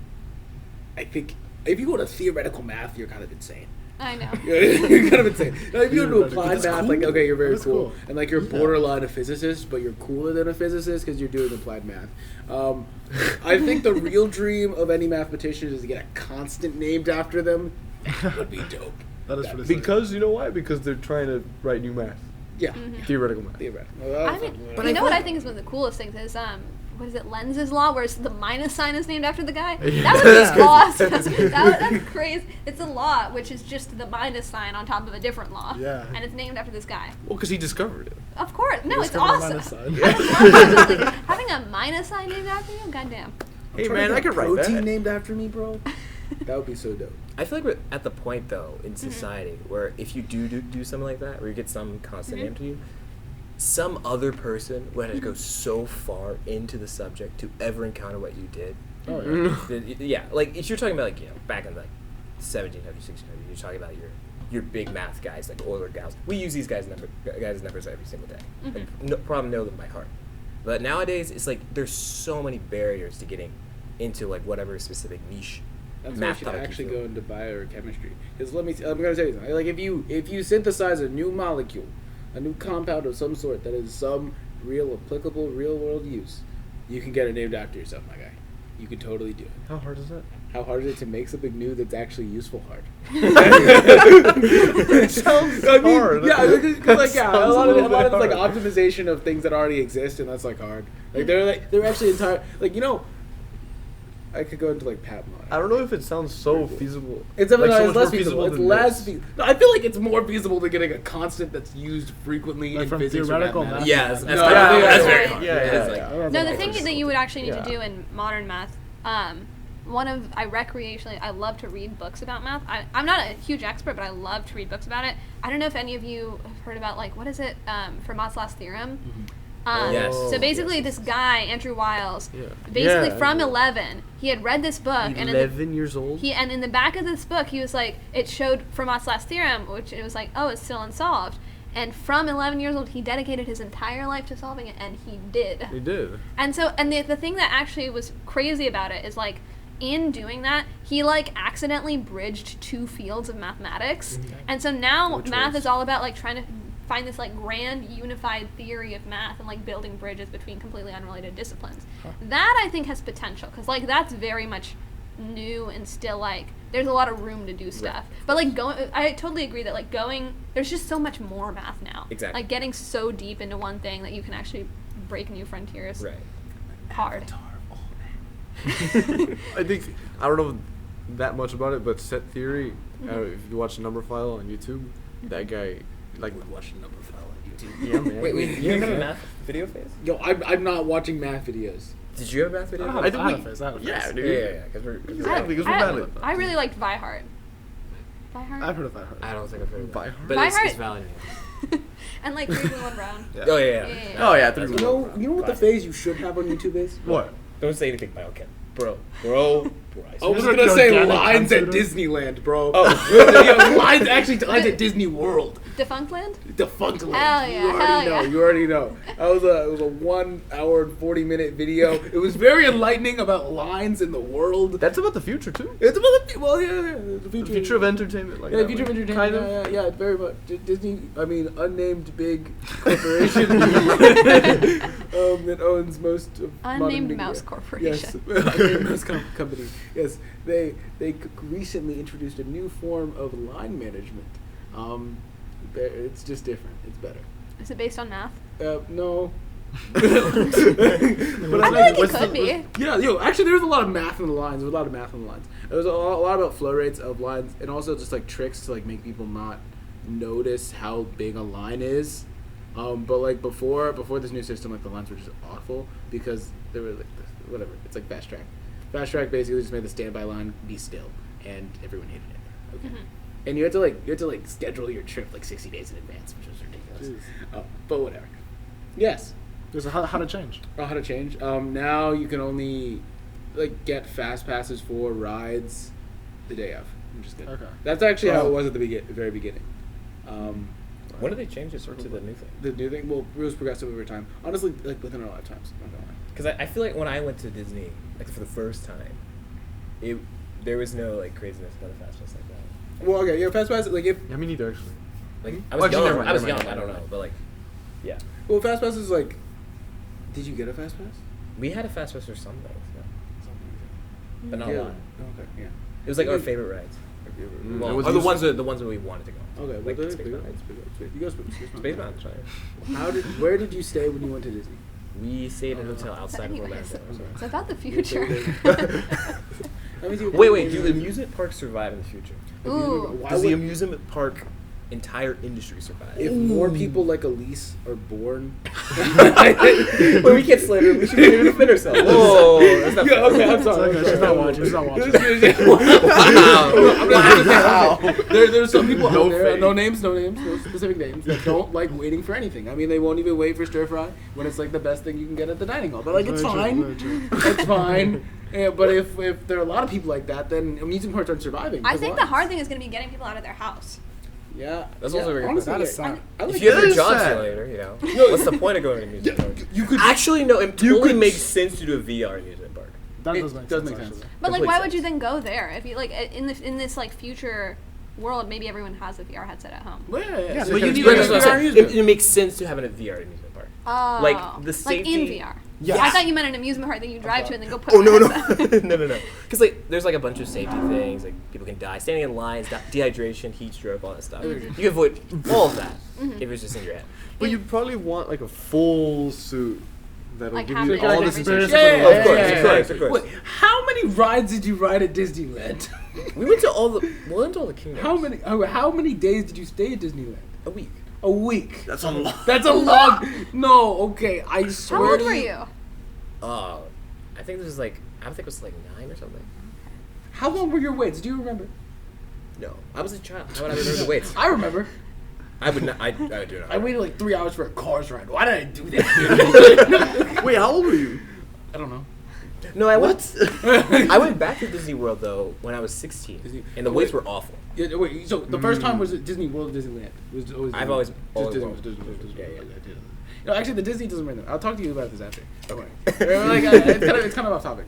I think if you go to theoretical math, you're kind of insane. I know. You're kind of insane. Now, if you go to applied That's math, cool. like okay, you're very That's cool. cool. And like you're borderline a physicist, but you're cooler than a physicist because you're doing applied math. I think the real dream of any mathematician is to get a constant named after them. That would be dope. That is That- pretty sick. Because you know why? Because they're trying to write new math, Yeah, Mhm. theoretical math. theoretical. I mean, But you know what I think is one of the coolest things is what is it, Lenz's law, where the minus sign is named after the guy? Yeah. That would be awesome. That's crazy. It's a law, which is just the minus sign on top of a different law. Yeah. And it's named after this guy. Well, because he discovered it. Of course. No, it's Discover the awesome. minus sign. I would love having a minus sign named after you? Goddamn. Hey Trying man, to I get could write protein that. named after me, bro. That would be so dope. I feel like we're at the point though in society where if you do something like that, where you get some constant name to you, some other person would have to go so far into the subject to ever encounter what you did. Oh, yeah. Yeah, like if you're talking about like back in like 1700s, 1600s, you're talking about your big math guys like Euler, Gauss. We use these guys' numbers every single day. Like, no problem, know them by heart. But nowadays, it's like there's so many barriers to getting into like whatever specific niche That's why you math should topic you actually feel. go into bio or chemistry. Because I'm gonna tell you something. Like if you synthesize a new molecule, a new compound of some sort that is some real applicable real world use, you can get it named after yourself, my guy. You can totally do it. How hard is that? How hard is it to make something new that's actually useful? Hard. It sounds hard. Yeah, because like yeah, a Sounds lot of little it's bit like hard. optimization of things that already exist, and that's like hard. Like they're actually entire like I could go into like Pat mod. I don't know if it sounds so Pretty cool. feasible. It's definitely like, so it's much less more feasible. It's than less this. feasible. No, I feel like it's more feasible than getting a constant that's used frequently Like in from physics or theoretical mathematics. Yeah, that's, No, that's, I don't think that's that's very right. hard. Yeah, It's yeah, like- yeah. No, the thing that you would actually need to Yeah. do in modern math, I love to read books about math. I'm not a huge expert, but I love to read books about it. I don't know if any of you have heard about, like, what is it, Fermat's last theorem? Yes. So basically, Yes. this guy, Andrew Wiles, Yeah. basically Yeah, from yeah. 11, he had read this book, and in the 11 years old? and in the back of this book, he was like, it showed Fermat's last theorem, which it was like, oh, it's still unsolved. And from 11 years old, he dedicated his entire life to solving it, and he did. He did. And so, and the thing that actually was crazy about it is, like, in doing that, he, like, accidentally bridged two fields of mathematics. And so now Which math was? is all about, like, trying to find this, like, grand unified theory of math and, like, building bridges between completely unrelated disciplines. That, I think, has potential, because, like, that's very much new and still, like, there's a lot of room to do stuff. But, like, I totally agree that, like, there's just so much more math now. Exactly. Like, getting so deep into one thing that you can actually break new frontiers. Right. Hard. I think, I don't know that much about it, but set theory, if you watch Numberphile on YouTube, that guy, like, would watch a number file on YouTube. yeah, man. Wait, you have a math video phase? Yo, I'm not watching math videos. Did you have a math video? I I had think a we- face, I had a face. Yeah, Yeah, dude. yeah, because we're Exactly, because we're bad at it. I really liked Vi Hard. By Heart? I've heard of By Heart. I don't think I've heard of By that. Heart? But By it's Heart. valid. And like 3 Blue 1 Brown. Yeah. Oh yeah. Oh yeah, You know what the phase you should have on YouTube is? What? Don't say anything by Chem. Bro. I was Is gonna it say organic lines at computer? Disneyland, bro. Oh. Yeah, lines at Disney World. Defunct Land? Defunct land. Hell You yeah, already hell know. yeah. You already know. It was a 1 hour and 40-minute video. It was very enlightening about lines in the world. That's about the future too. It's about the The future of entertainment, like Yeah, that, future of like, entertainment. kind of. Yeah, very much. Disney, I mean, unnamed big corporation that owns most of modern Unnamed media. Mouse Corporation. Yes, unnamed mouse company. Yes, they recently introduced a new form of line management. It's just different. It's better. Is it based on math? No. I feel like it could be. Yeah, actually, there was a lot of math in the lines. There was a lot of math in the lines. There was a lot about flow rates of lines, and also just like tricks to like make people not notice how big a line is. But like before this new system, like the lines were just awful because they were like whatever. It's like fast track. Fast track basically just made the standby line be still, and everyone hated it. Okay. Mm-hmm. And you had to like schedule your trip like 60 days in advance, which was ridiculous. But whatever. Yes. There's a how to change. Oh, how to change? Now you can only like get fast passes for rides the day of, which is good. Okay. That's actually how it was at the very beginning. When did they change it to the new thing? The new thing, well, it was progressive over time. Honestly, like within our lifetimes. Not gonna lie. Because I feel like when I went to Disney, like for the first time, there was no like craziness about a fast pass like that. Well, okay, yeah, fast pass. Like if Yeah, me neither actually. Like I Well, was actually, young. never mind, I was never mind, young. I don't never know, mind. but like, yeah, well, fast pass is like. Did you get a fast pass? we had a fast pass for some things, but not yeah. a lot. Okay, yeah. It was like our Yeah. favorite rides. It Well, was or the used- ones that we wanted to go. Okay, like well, Space Mountain. You go Space Space Mountain's fine. Where did you stay when you went to Disney? We stayed in a hotel outside of Anyways, Orlando. it's about the future. Let me see what Wait, Disney do is. amusement parks survive in the future? Ooh. Why Does the would- amusement park entire industry survive? If more people like Elise are born. Well, we can't slander. We should be able to defend ourselves. Whoa, that's not Yeah, fair. okay, I'm sorry. It's okay, she's not watching. She's not watching. Wow. There's some people No out there, fame. no specific names, that don't like waiting for anything. I mean, they won't even wait for stir fry when it's like the best thing you can get at the dining hall. But like, it's Very true, fine. very true. It's fine. Yeah, but if there are a lot of people like that, then amusement parks aren't surviving. I because think the lines. hard thing is going to be getting people out of their house. Yeah, That's yeah, also a very good honestly, That is yeah, sad. I like If you have That a is job sad. simulator, you know, what's the point of going to an amusement park? You could Actually, no, it You totally could- makes sense to do a VR amusement park. That It does make does sense. make sense. Actually. But like, Complete why would sense. you then go there if you like in this like future world? Maybe everyone has a VR headset at home. Well, yeah, Yeah, so but you can need experience to- That's what I'm VR saying. amusement. It makes sense to have a VR amusement park. Oh, Like, the like safety- in VR. Yes. I thought you meant an amusement park that you drive to and then go put Oh on no a no headset. no. Because like there's like a bunch of safety things. Like people can die standing in lines, dehydration, heat stroke, all that stuff. You can avoid all of that if it's just in your head. But you'd probably want like a full suit that'll Like give have you it all and this everything. experience. Of course, of course. Wait, how many rides did you ride at Disneyland? We went to all the kingdoms. How many days did you stay at Disneyland? A week. A week. That's a lot. That's a long. No, okay. I swear. How old to were you? I think this was like I think it was like 9 or something. How long were your waits? Do you remember? No, I was a child. How would I remember the weights? I remember. I would not. I do not. I waited like 3 hours for a Cars ride. Why did I do that? Wait, how old were you? I don't know. No, I went. I went back to Disney World though when I was 16, Disney- and the oh, weights wait. were awful. Yeah, wait. So the first time was at Disney World, or Disneyland. Was always. I've always- just always Disney. World. Disney. Yeah, yeah. No, actually, the Disney doesn't random. I'll talk to you about this after. Don't worry. Like, it's kind of off topic.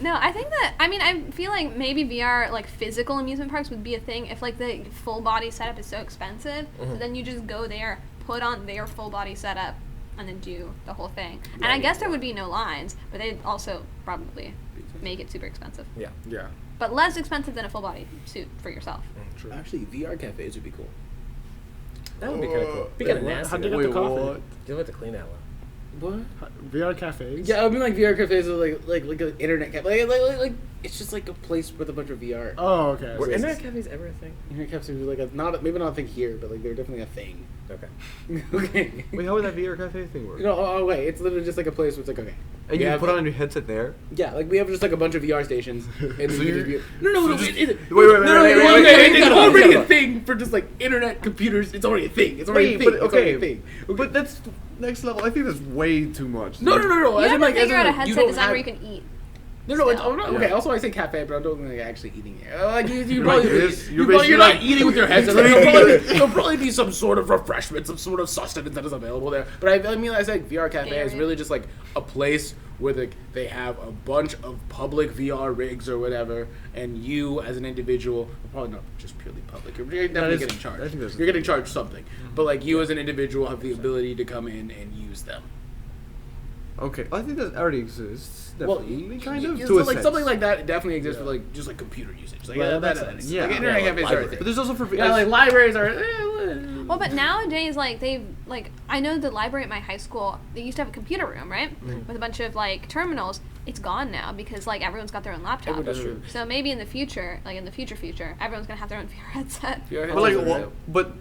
No, I think that I feel like maybe VR like physical amusement parks would be a thing if like the full body setup is so expensive. So then you just go there, put on their full body setup, and then do the whole thing. And I guess there would be no lines, but they'd also probably make it super expensive. Yeah. Yeah. But less expensive than a full body suit for yourself. True. Actually, VR cafes would be cool. That would be kind of cool. Be kind of Wait, nasty. how'd you though. get the coffee? what? You'll have to clean that one. What? VR cafes. Yeah, I mean like VR cafes are like an internet cafe, like It's just like a place with a bunch of VR. Oh, okay. Were So internet cafes ever a thing? Internet cafes are like maybe not a thing here, but like they're definitely a thing. Okay. Okay. Wait, how would that VR cafe thing work? No, wait. It's literally just like a place where it's like, okay. And we you have- put on your headset there? Yeah, like we have just like a bunch of VR stations. And So we you're- just no. wait, It's hold on, already hold a on. thing for just like internet computers. It's already a thing. It's already a thing. But It's already a okay, thing. but that's next level. I think that's way too much. No. You As have in, to like, as figure in, out a like, headset don't design have- where you can eat. No, it's Still. okay. Yeah. Also, I say cafe, but I don't think they're actually eating it. Like you You're probably like this, you're you're basically not like- eating with your headset. Like, there'll probably be some sort of refreshment, some sort of sustenance that is available there. But I mean, I say VR cafe is Area. really just like a place where they have a bunch of public VR rigs or whatever, and you as an individual, probably not just purely public. You're definitely is- getting I charged. think that's You're getting charged something, but like you as an individual have the ability to come in and use them. Okay, I think that already exists. Well, Definitely, kind of. yeah, To so a like sense. something like that definitely exists Yeah. for like just like computer usage. Like Right, that that makes makes sense. sense. Like Yeah. internet Yeah, cafes are a library. thing. But there's also for Yeah, like libraries are. Well, but nowadays, like they've like I know the library at my high school. They used to have a computer room, right, with a bunch of like terminals. It's gone now because like everyone's got their own laptop. That's true. So maybe in the future, like in the future, everyone's gonna have their own VR headset. VR But like, headsets are well, real. but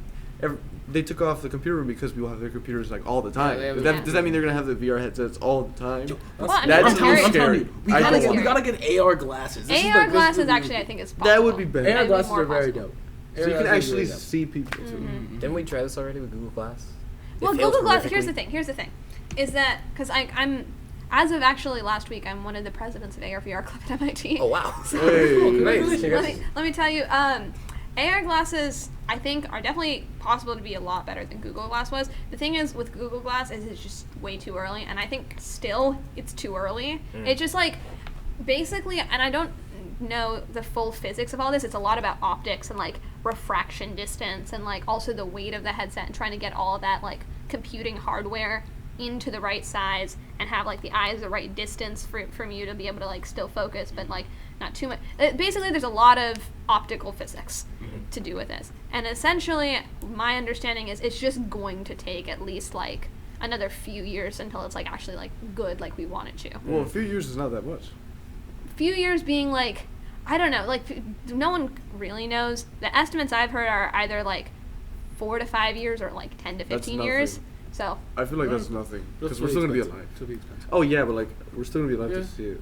they took off the computer room because people have their computers like all the time. they have- Does that mean they're gonna have the VR headsets all the time? Well, I mean, That's I'm a little telling scary. you, we I gotta, don't get, we want gotta get AR glasses. This is AR like- this glasses is actually, I think is possible. That would be better. AR That'd be glasses more are very possible. dope. So you AR can glasses are actually really dope. see people too. Didn't we try this already with Google Glass? Well, It failed Google Glass. Here's horrifically. the thing, is that because I'm as of actually last week, I'm one of the presidents of AR VR Club at MIT. Oh wow! Hey. Nice. Let me tell you, AR glasses I think are definitely possible to be a lot better than Google Glass was. The thing is with Google Glass is it's just way too early, and I think still it's too early. It's just like basically, and I don't know the full physics of all this. It's a lot about optics and like refraction distance and like also the weight of the headset and trying to get all of that like computing hardware into the right size and have like the eyes the right distance from you to be able to like still focus but like not too much. Basically there's a lot of optical physics to do with this, and essentially my understanding is it's just going to take at least like another few years until it's like actually like good like we want it to. Well, a few years is not that much. Few years being like, I don't know, like no one really knows. The estimates I've heard are either like 4 to 5 years or like 10 to 15 years. nothing. So I feel like that's nothing because we're still gonna be alive. It'll be expensive. Oh yeah, but like we're still gonna be alive Yeah. to see it.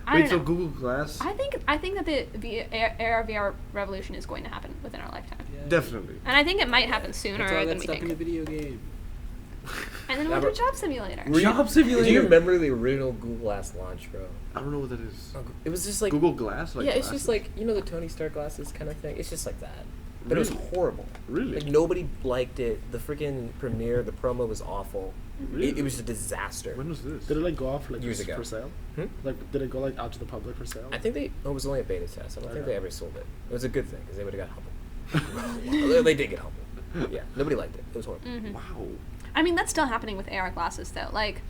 I Wait, don't so know. Google Glass? I think that the AR VR revolution is going to happen within our lifetime, Definitely. and I think it might happen sooner That's all than that we stuff in the think. video game. And then we'll do Job Simulator. Job Simulator. Do you remember the original Google Glass launch, bro? I don't know what that is. It was just like Google Glass, like yeah, it's glasses? just like the Tony Stark glasses kind of thing. It's just like that, but it was Really? horrible. Really? Like nobody liked it. The freaking premiere, the promo was awful. Really? It was a disaster. When was this? Did it like go off like Years just ago. for sale? Hmm? Like did it go like out to the public for sale? I think it was only a beta test. I don't think Okay. they ever sold it. It was a good thing because they would have got humbled. They did get humbled. Yeah, nobody liked it. It was horrible. Mm-hmm. Wow. I mean, that's still happening with AR glasses, though. Like,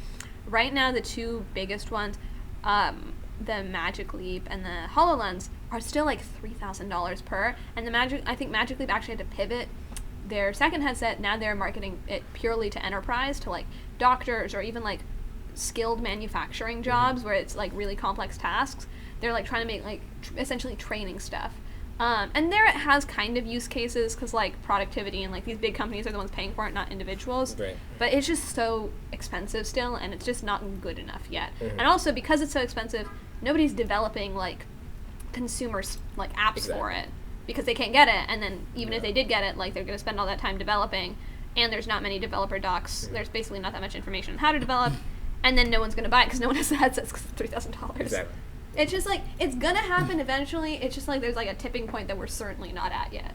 right now, the two biggest ones, the Magic Leap and the HoloLens, are still like $3,000 per. And I think Magic Leap actually had to pivot their second headset. Now they're marketing it purely to enterprise, to like doctors or even like skilled manufacturing jobs where it's like really complex tasks. They're like trying to make like essentially training stuff. And there it has kind of use cases because like productivity and like these big companies are the ones paying for it, not individuals. Right. But it's just so expensive still, and it's just not good enough yet. And also because it's so expensive, nobody's developing like consumers like apps for Exactly. it because they can't get it. And then even if they did get it, like they're going to spend all that time developing, and there's not many developer docs. There's basically not that much information on how to develop, and then no one's going to buy it because no one has the headsets because it's $3,000. Exactly. It's just like it's gonna happen eventually. It's just like there's like a tipping point that we're certainly not at yet.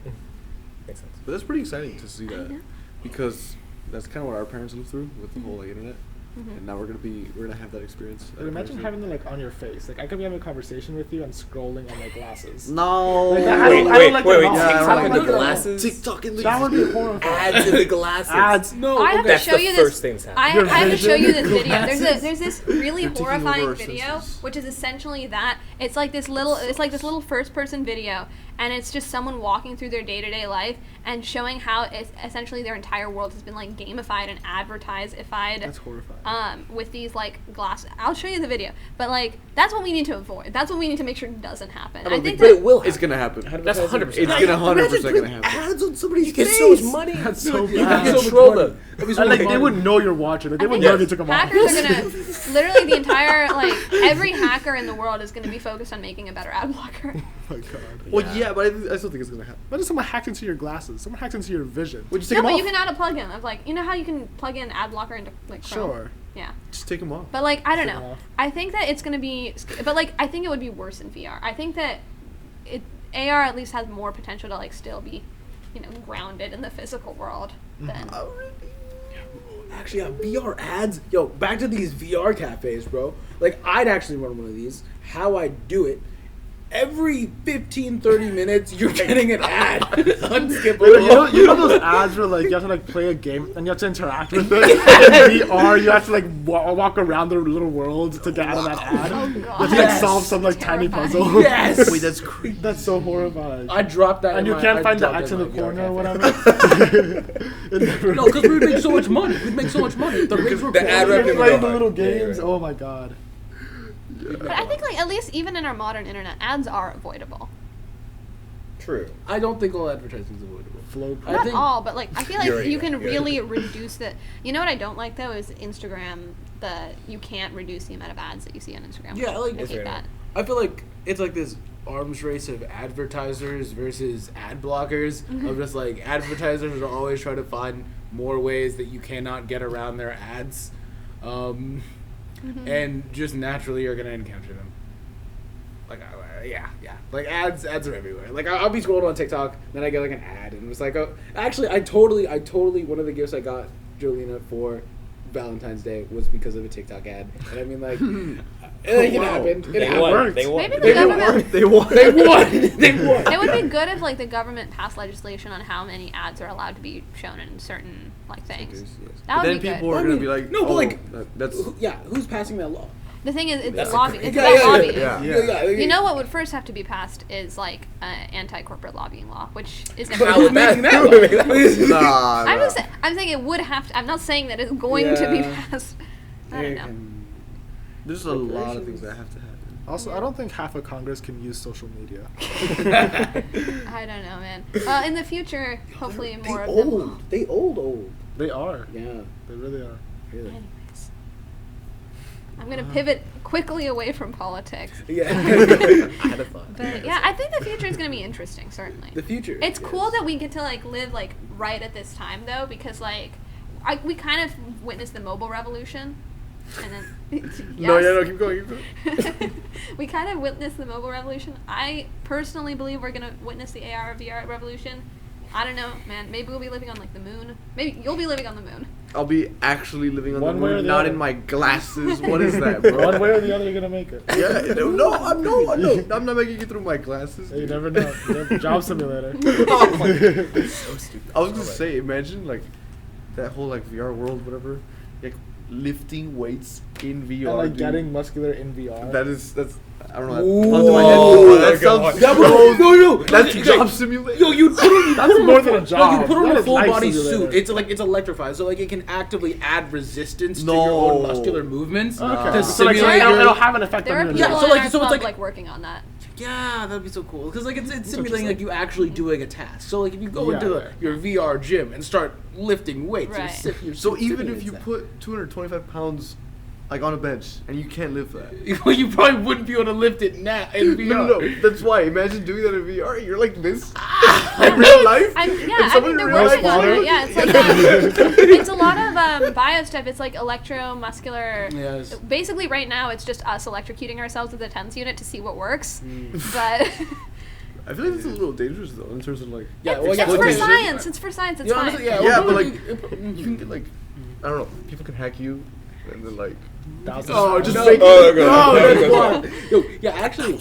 Makes sense. But that's pretty exciting to see I that know. because that's kind of what our parents lived through with the whole like internet, Mhm. and now we're gonna have that experience. Like, imagine having them like on your face. Like I could be having a conversation with you and scrolling on my glasses. No. Like, I don't like wait, the thought. TikTok I don't in like the the thought. glasses? TikTok in the That would be horrifying. Ads in the glasses. Ads. No, I have That's to show the you first this. thing that's I happening. have to show you this Your video. glasses. There's this really They're taking over horrifying our video, senses. which is essentially that. It's like this little first person video, and it's just someone walking through their day-to-day life and showing how essentially their entire world has been like gamified and advertised-ified. That's horrifying. With these like glasses. I'll show you the video, but like that's what we need to avoid. That's what we need to make sure doesn't happen. I think But it will It's happen. gonna happen. That's 100%. It's gonna 100% gonna happen. Ads on somebody's You get face. so much money. That's so You bad. get so much Control money. them. That'd be so And much like they fun. would know you're watching. Like, they I would think know they took them off. hackers are gonna literally the entire like every hacker in the world is gonna be focused on making a better ad blocker. Oh my god. Well, yeah, but I still think it's gonna happen. What if someone hacked into your glasses? Someone hacked into your vision. Would you take No, them but off? you can add a plugin of like, you know how you can plug in ad blocker into like Chrome? Sure. Yeah. Just take them off. But like, I don't Take 'em know. off. I think that it's gonna be, but like, I think it would be worse in VR. I think that AR at least has more potential to like still be, you know, grounded in the physical world than. Actually, VR ads. Yo, back to these VR cafes, bro. Like, I'd actually run one of these. How I do it. Every 15, 30 minutes, you're getting an ad. Unskippable. You know those ads where like you have to like play a game and you have to interact with it. In VR, you have to like walk around their little world to get out of that ad. Oh You god. have to like solve some like tiny Terrifying. puzzle. Yes. Wait, that's crazy. That's so horrifying. I dropped that. And you can't find the X in the corner or whatever. It never No, because we'd make so much money. We'd make so much money. The rates were the ad quality. revenue playing would the go little hard. Yeah, games. right. Oh my god. But I think like at least even in our modern internet, ads are avoidable. True. I don't think all advertising is avoidable. Flow. I Not think- all, but like I feel like You're right, you can you're right. really reduce the. You know what I don't like though is Instagram. You can't reduce the amount of ads that you see on Instagram. Yeah, like- I It's hate very that. I feel like it's like this arms race of advertisers versus ad blockers. Of just like advertisers are always trying to find more ways that you cannot get around their ads, and just naturally you're gonna encounter them. Like yeah, like ads are everywhere. Like I'll be scrolling on TikTok, then I get like an ad, and it's like, oh, actually, I totally one of the gifts I got Jolena for Valentine's Day was because of a TikTok ad, and I mean like, it happened. It They happened. won. They won. Maybe the They government. won. They won. They won. It would be good if like the government passed legislation on how many ads are allowed to be shown in certain like things. That But would then be people good. are gonna be like, No, but oh, like, that's Yeah, who's passing that law? The thing is, it's That's lobby. okay. It's about lobbying. Yeah. You know what would first have to be passed is like anti-corporate lobbying law, which is But never. who's making that law? nah. I'm saying it would have to. I'm not saying that it's going to be Yeah. passed. I don't know. There's a lot of things that have to happen. Also, I don't think half of Congress can use social media. I don't know, man. In the future, hopefully more of them. will. They old. They are. Yeah. They really are. Really. Anyways, I'm gonna pivot quickly away from politics. Yeah. I had a thought. But yeah, I think the future is gonna be interesting. Certainly. The future. It's yes. cool that we get to like live like right at this time though, because like we kind of witnessed the mobile revolution, and then Keep going. we kind of witnessed the mobile revolution. I personally believe we're gonna witness the AR VR revolution. I don't know, man. Maybe we'll be living on like the moon. Maybe you'll be living on the moon. I'll be actually living on One the way or moon, the not other. in my glasses. What is that, bro? One way or the other, you're gonna make it. Yeah, I'm not making it through my glasses. You never know. Job simulator. Oh my God. So stupid. I was gonna say, imagine like that whole like VR world, whatever, like lifting weights in VR. And like dude. getting muscular in VR. That's I don't know. Whoa. Popped in my head. Oh That my sounds God. No. That's Okay. job simulator. Yo, you put on That's more than a job. You put on That a is full life body simulator. suit. It's electrified, so like it can actively add resistance to No. your own muscular movements Okay. to So like simulate it'll your. have an effect There are on people your Yeah, job. so in like- our so it's club, like- working on that. Yeah, that'd be so cool because like it's simulating interesting. like you actually doing a task. So like if you go Yeah, into yeah. your VR gym and start lifting weights, Right. you're So even if simulating you that. put 225 pounds like on a bench and you can't lift that. Well, you probably wouldn't be able to lift it now in VR. No. That's why. Imagine doing that in VR. You're like this in real life. I and think someone they're in real working life on follows it. Yeah, you. it's like it's a lot of bio stuff. It's like electromuscular. Yes. Basically, right now it's just us electrocuting ourselves with a TENS unit to see what works. Mm. But I feel like it's a little dangerous though in terms of like. Yeah, well, it's for okay. science. It's for science. It's Yeah, fine. honestly, yeah, Yeah, well, but like you- you can get like I don't know. People can hack you and then like. Thousands Oh, of just pounds. make Oh, no, God. that's wild. Yo, yeah, actually,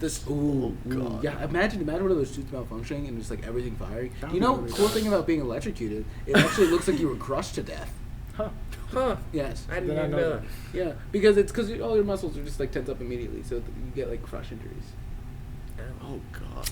this. Ooh, God. yeah. Imagine one of those suits malfunctioning and just like everything firing. That You would know, be really cool bad. thing about being electrocuted, it actually looks like you were crushed to death. Huh. Huh. Yes. I didn't Did I even know know that? that. Yeah, because all your muscles are just like tense up immediately, so you get like crush injuries. Oh God.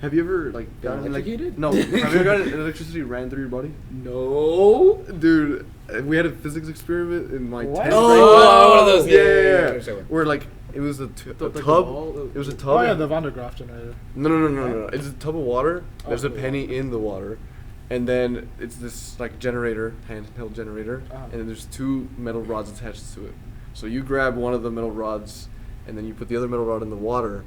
Have you ever like gotten electrocuted? No. Have you ever gotten electricity ran through your body? No. Dude, we had a physics experiment in my 10th grade. Oh, one of those. Yeah. Where like it was a tub. It was a tub. Oh yeah, the Van der Graaf generator. No. It's a tub of water. There's a cool. penny in the water, and then it's this like generator, handheld generator, and then there's 2 metal rods attached to it. So you grab one of the metal rods, and then you put the other metal rod in the water,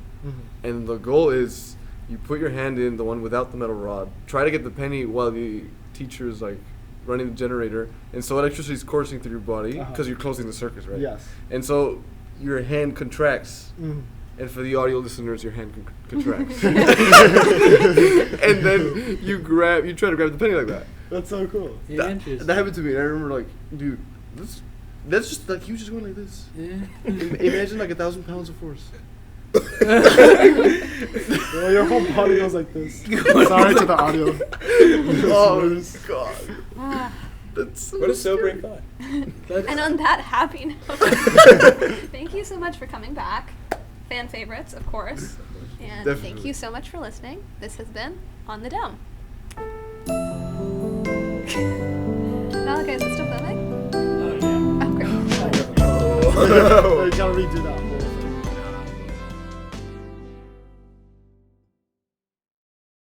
and the goal is you put your hand in the one without the metal rod. Try to get the penny while the teacher is like running the generator, and so electricity is coursing through your body because you're closing the circuits, right? Yes. And so your hand contracts, and for the audio listeners, your hand contracts, and then you try to grab the penny like that. That's so cool. Yeah, interesting. That happened to me, and I remember like, dude, that's just like you just going like this. Yeah. Imagine like 1,000 pounds of force. Well, your whole body goes like this. Sorry to the audio. Oh god. Ah. That's What a sobering thought. And on that happy note, thank you so much for coming back. Fan favorites, of course. And thank Definitely. you so much for listening. This has been On the Dome. Malachi, is it still filming? Oh, yeah. Oh, great. You gotta redo that.